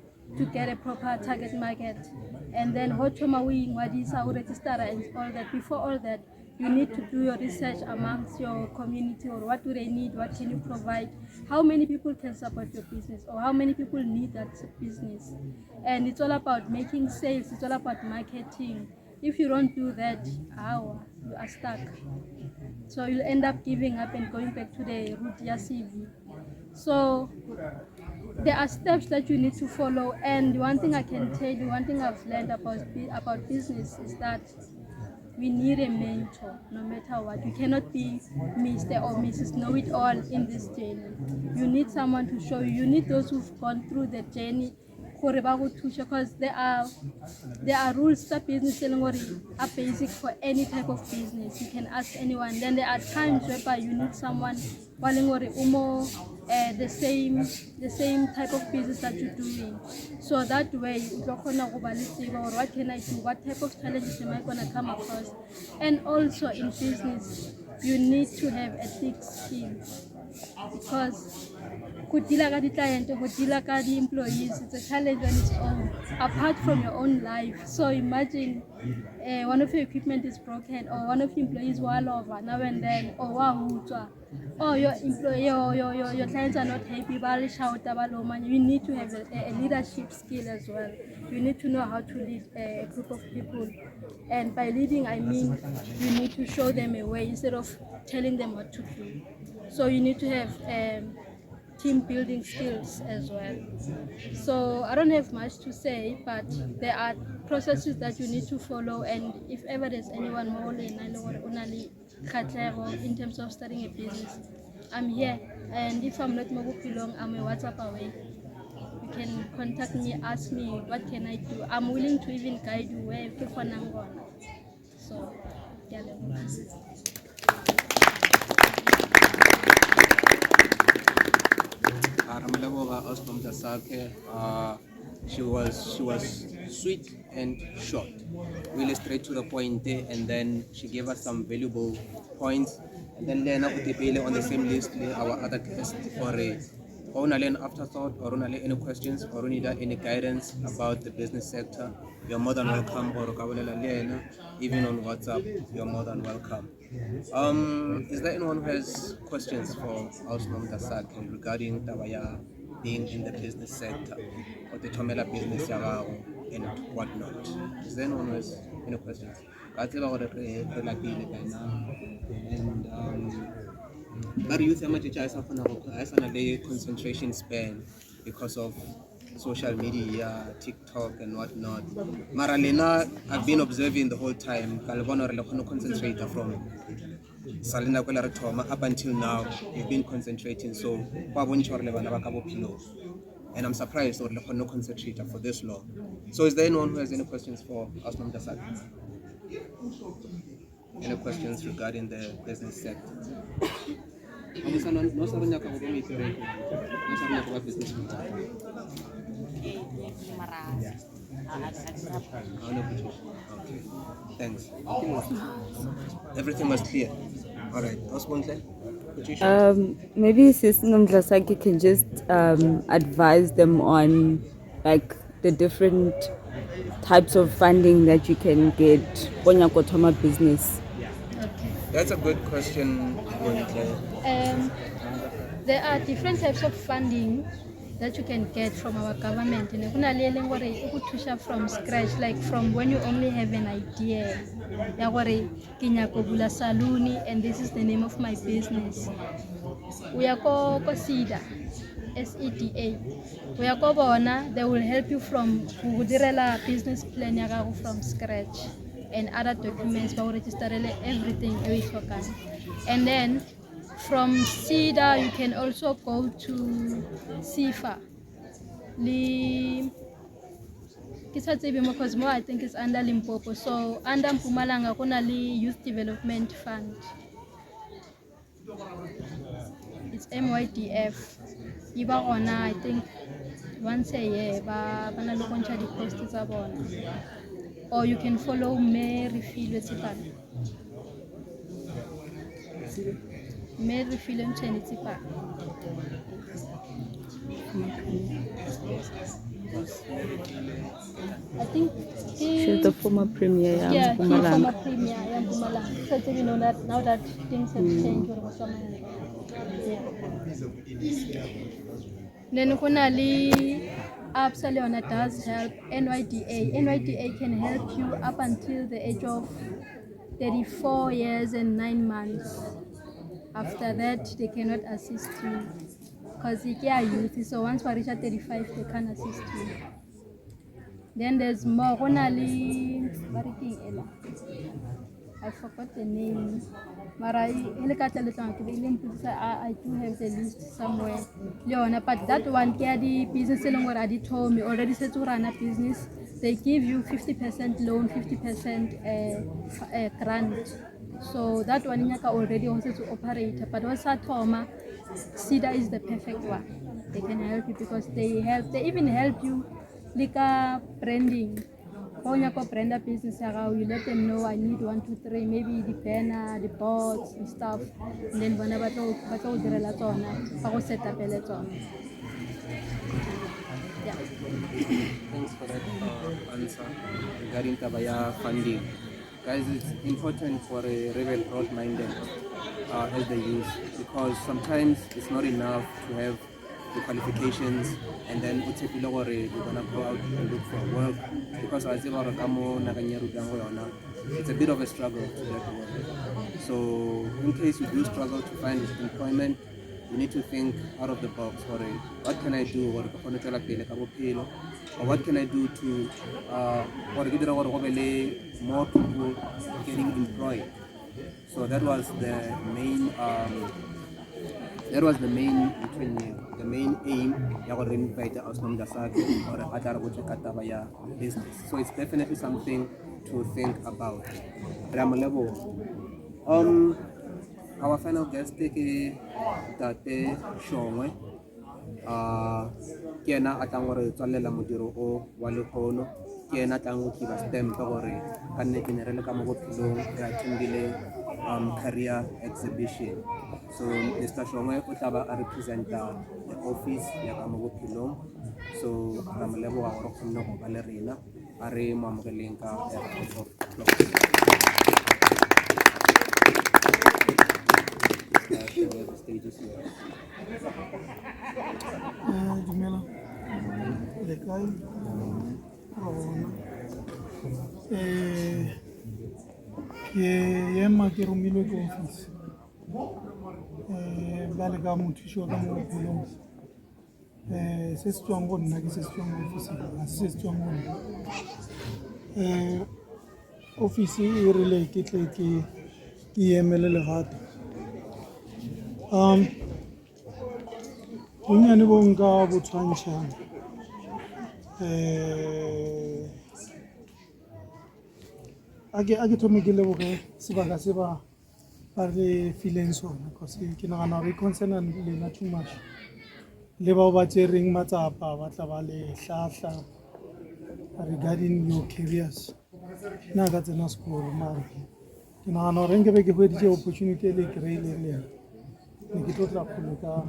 Speaker 6: get a proper target market. And then what we register and all that. Before all that,
Speaker 9: You need to do your research amongst your community, or what do they need, what can you provide, how many people can support your business, or how many people need that business. And it's all about making sales, it's all about marketing. If you don't do that, you are stuck. So you'll end up giving up and going back to the root ya CV. So there are steps that you need to follow, and one thing I can tell you, one thing I've learned about business is that we need a mentor no matter what. You cannot be Mr. or Mrs. Know-it-all in this journey. You need someone to show you. You need those who've gone through the journey, because there are rules that business are basic for any type of business. You can ask anyone. Then there are times whereby you need someone the same type of business that you're doing. So that way you don't know what can I do, what type of challenges am I gonna come across. And also in business you need to have a thick skin, because go deal with the client, go deal with the employees, it's a challenge on its own, apart from your own life. So imagine one of your equipment is broken, or one of your employees wall over now and then, or or your employee, or your clients are not happy, you need to have a leadership skill as well. You need to know how to lead a group of people. And by leading, I mean you need to show them a way instead of telling them what to do. So you need to have team building skills as well. So I don't have much to say, but there are processes that you need to follow. And if ever there's anyone more in terms of starting a business, I'm here. And if I'm not Bophelong, I'm a WhatsApp away. You can contact me, ask me what can I do. I'm willing to even guide you where you can go. So yeah.
Speaker 1: She was sweet and short, really straight to the point there, and then she gave us some valuable points. And then Lena Utipele on the same list, our other guest for a an afterthought, or any questions, or any guidance about the business sector, you're more than welcome. Or even on WhatsApp, you're more than welcome. Is there anyone who has questions for Ausnom Dasak regarding Tawaya being in the business sector, or the Tomela business and whatnot? Is there anyone who has any questions? I tell you what by now. And but youth a concentration span because of social media, TikTok and whatnot. Maralena, I've been observing the whole time. Concentrate from Salina Toma up until now. You've been concentrating, so and I'm surprised or no concentrator for this long. So is there anyone who has any questions for Aslam Dasad? Any questions regarding the business sector? Okay, thanks. Everything was clear. All right,
Speaker 8: Maybe Sis Nomdlasaki can just advise them on like the different types of funding that you can get on your Kotoma business.
Speaker 9: Okay.
Speaker 1: That's a good question.
Speaker 9: There are different types of funding that you can get from our government. And from scratch, like from when you only have an idea. Saluni, and this is the name of my business. We are called SEDA. SEDA. We are called they will help you from business plan from scratch and other documents, but register everything. And then from SEDA, you can also go to SIFA. Because more I think it's under Limpopo. So under Mpumalanga, kuna Youth Development Fund. It's MYDF. I think once a year, the costs are. Or you can follow Mary Philip. Mary Philip. I think
Speaker 8: She's the former premier.
Speaker 9: yeah, she's former
Speaker 8: Mpumalanga.
Speaker 9: premier ya Mpumalanga. So you know that now that things have changed or something. Then Kunali Absa Leona does help NYDA. NYDA can help you up until the age of 34 years and 9 months. After that, they cannot assist you because you are youth. So once we reach at 35, they can assist you. Then there's more. I forgot the name. But I do have the list somewhere. Leona, but that one, the business already told me already said to run a business. They give you 50% loan, 50% grant. So that one already wants to operate. But also Toma, SIDA is the perfect one. They can help you because they even help you like branding. When you brand a business, you let them know I need 1, 2, 3, maybe the banner, the boards and stuff. And then whenever I will set up a letter. Yeah.
Speaker 1: Thanks for that answer regarding Tabaya funding. Guys, it's important for a rebel broad-minded as the youth, because sometimes it's not enough to have the qualifications and then you're gonna go out and look for work, because it's a bit of a struggle to get work. So in case you do struggle to find employment, you need to think out of the box. What can I do? Or what can I do to more people getting employed? So that was the main aim or business. So it's definitely something to think about. Our final guest is Tate Shongwe. Ke ena a tlang gore tswalela modiro o wa lekgono, ke ena a tlang go kiba stamp gore ka nne ke ne re le ka mo bophelong re attendile career exhibition. So Mr. Shongwe o tla ba a representa the office ya ka mo bophelong. So ra mo leboga gore o kgonne go ba le rena, a re mo amogeleng ka round of applause. The stage is yours.
Speaker 10: Dumela. Le kae? Ke ema ke romilwe ke office. Ba le ka mothusi wa ka mo bophelong. Se se tswang go nna ke se se tswang go office, ga se se tswang go nna. Office e rile ke tle ke emele legato. Bonyane bo nka bo tshwantshang. A ke thome ke leboge sebaka se ba re fileng sona, because ke nagana gore e concern lena too much. Le bao ba tsereng matsapa ba tla ba le hlahla regarding your careers. Nna ka tsena sekolo, mara ke nagana gore nke be ke hweditse opportunity e le kry-ile le ne ke tlo tla kgole ka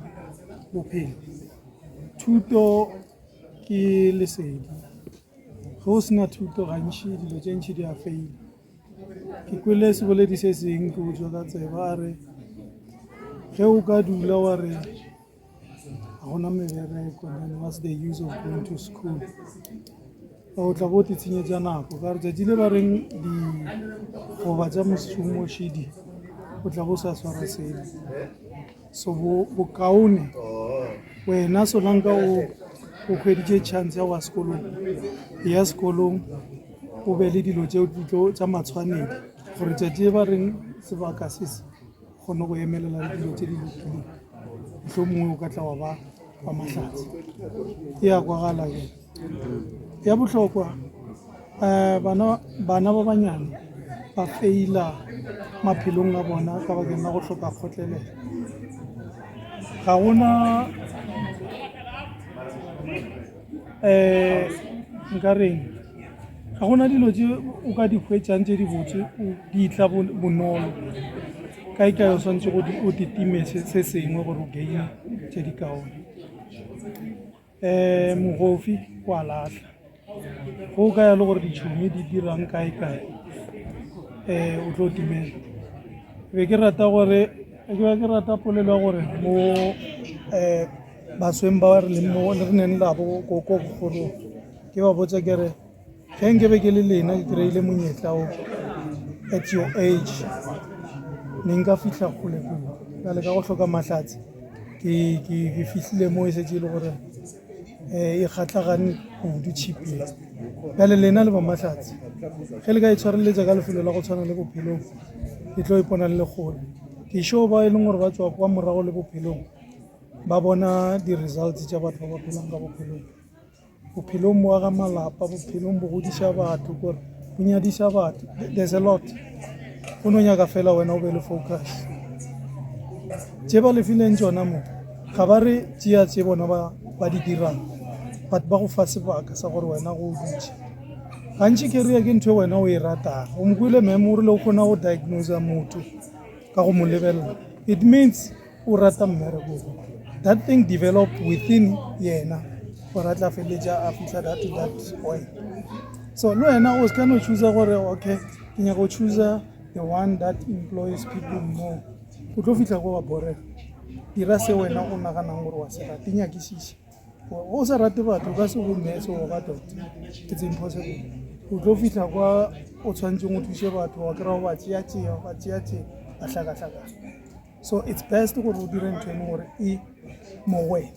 Speaker 10: bophelo. Thuto ke lesedi, ga o sena thuto gantši dilo tše ntši di a faile. Ke kwele seboledi se seng ke botswa ka tseba a re ge o ka dula wa re ga gona mebereko, then what's the use of going to school? O tla go titshenyetša nako ka re tšatši le ba reng digoba tša mošomošidi o tla go sa swara sele. So bokaone wena solanka o hweditše chance ya wa sekolong, ya sekolong o be le dilo tša matshwanedi gore tšatši ba reng sebaka se se kgone go emelela dilo tše di lokileng, mohlomongwe o ka tla wa ba mahlatse. E ya kwagala ke ya bohlokwa. Bana ba banyane ba feila maphelong a bona ka bakeng la go hloka kgotlelela. Ga gona nka reng, ga gona dilo tše o ka di hwetšang tše di botse di tla bonolo. Kae o swantse o di time se sengwe gore o gaine tše di kaone. mogofi kwa latlha go ka ya le gore ditšhomi di dirang kae o tlo timela be ke rata polelo ya gore mo basweng ba re leng mo le re neng labo ko bogolong ke ba botsa ke re ge nkebe ke le lena ke kry-ile monyetla o at your age ne nka fitlha kgole kudu jale ka go tlhoka mahlatse ke fitlhile mo e setse e le gore e kgatlhagane kudu chipeng jale lena le ba mahlatse ge le ka e tshwareletsa ka lefelo la go tshwana le bophelong le tlo ipona le gole ke sure ba e leng gore ba tswa kwa morago le bophelong ba bona di-results tša batho ba ba phelang ka bophelong bo aga malapa bophelong bo godisa batho kore bo nyadisa batho there's a lot go no nyaka fela wena o be le focus tše ba lefileng tšona mo ga ba re tšea tše bona ba di dirang but ba go fa sebaka sa gore wena go dutse gantši keria ke ntho e wena o e ratang o mokwile memo o rile o kgona go diagnosa motho ka go mo lebelela it means o rata mmereko that thing developed within yena gore a tla feleletša a fitlha that point so le wena o se ka no choose gore okay ke nyaka go choose the one that employs people more o tlo fitlha ko ba borega dira se wena o naganang gore wa se rate nyakišiše o sa rate batho ka se go nurse o ga doctor it's impossible o tlo fitlha kwa o tshwanetseng o thuse batho wa kry-a ba tšeatšea ba hlakahlakana so it's best gore o dire ntho eno gore e mo wena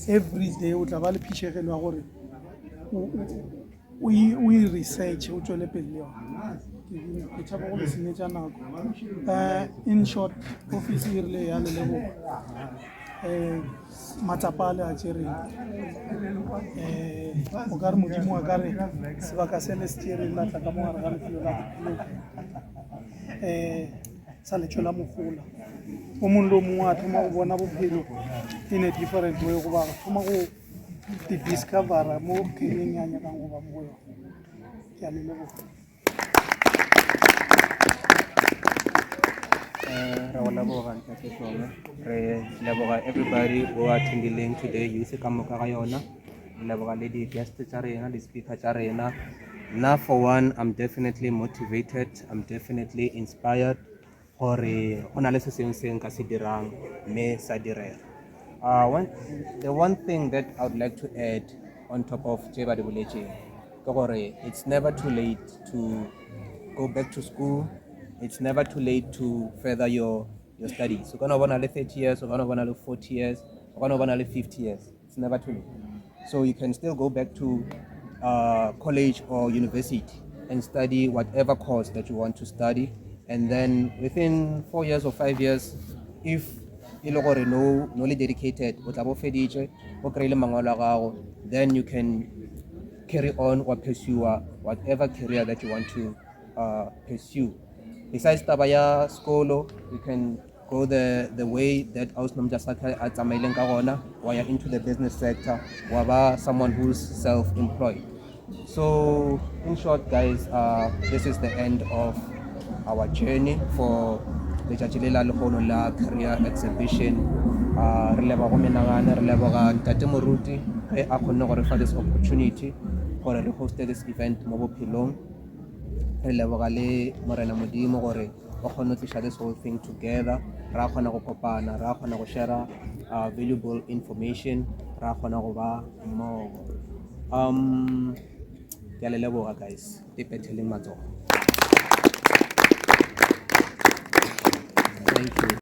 Speaker 10: every day o tla ba le phišegelo ya gore o e research o tswele pele le yona ke tšhaba go le senyetša nako in short office e rile ya leleboga matsapa a le a tšereng o ka re modimo a ka re sebaka se le se tšereng latla ka mogare ga lefelo la bophelo sa letšho la mogola o mongwe le o mongwe a thoma go bona bophelo in a different way goba thoma go di-discovera mo bopheleng ya nyakang goba mo go yona ke a leleboga
Speaker 3: re leboga everybody who are attending today youth ka moka ga yona leboga le di-guest tša rena di-speaker tša rena na for one I'm definitely motivated I'm definitely inspired gore go na le se sengwe se nka se dirang mme sa direga the one thing that I would like to add on top of tše ba di boletšeng ke gore it's never too late to go back to school. It's never too late to further your studies. So gonna wanna 30 years, or gonna wanna 40 years, or gonna wanna 50 years. It's never too late. So you can still go back to college or university and study whatever course that you want to study. And then within 4 years or 5 years, if no dedicated, then you can carry on or pursue whatever career that you want to pursue. Besides tabaya skolo, you can go the way that Ausnam Jasaka at Zamaileng Karona, while you're into the business sector, or someone who's self-employed. So in short, guys, this is the end of our journey for the Jajilela Lohono La Career Exhibition. Releva Homenagana, Releva Tate Moruti, I could for this opportunity for the hosted this event Mobo Pilong. Re leboga le morena modimo gore o kgone to share this whole thing together ra kgona go kopana ra kgona go share valuable information ra kgona go ba mmogo ke a le leboga guys tepetheleng matsogo thank you.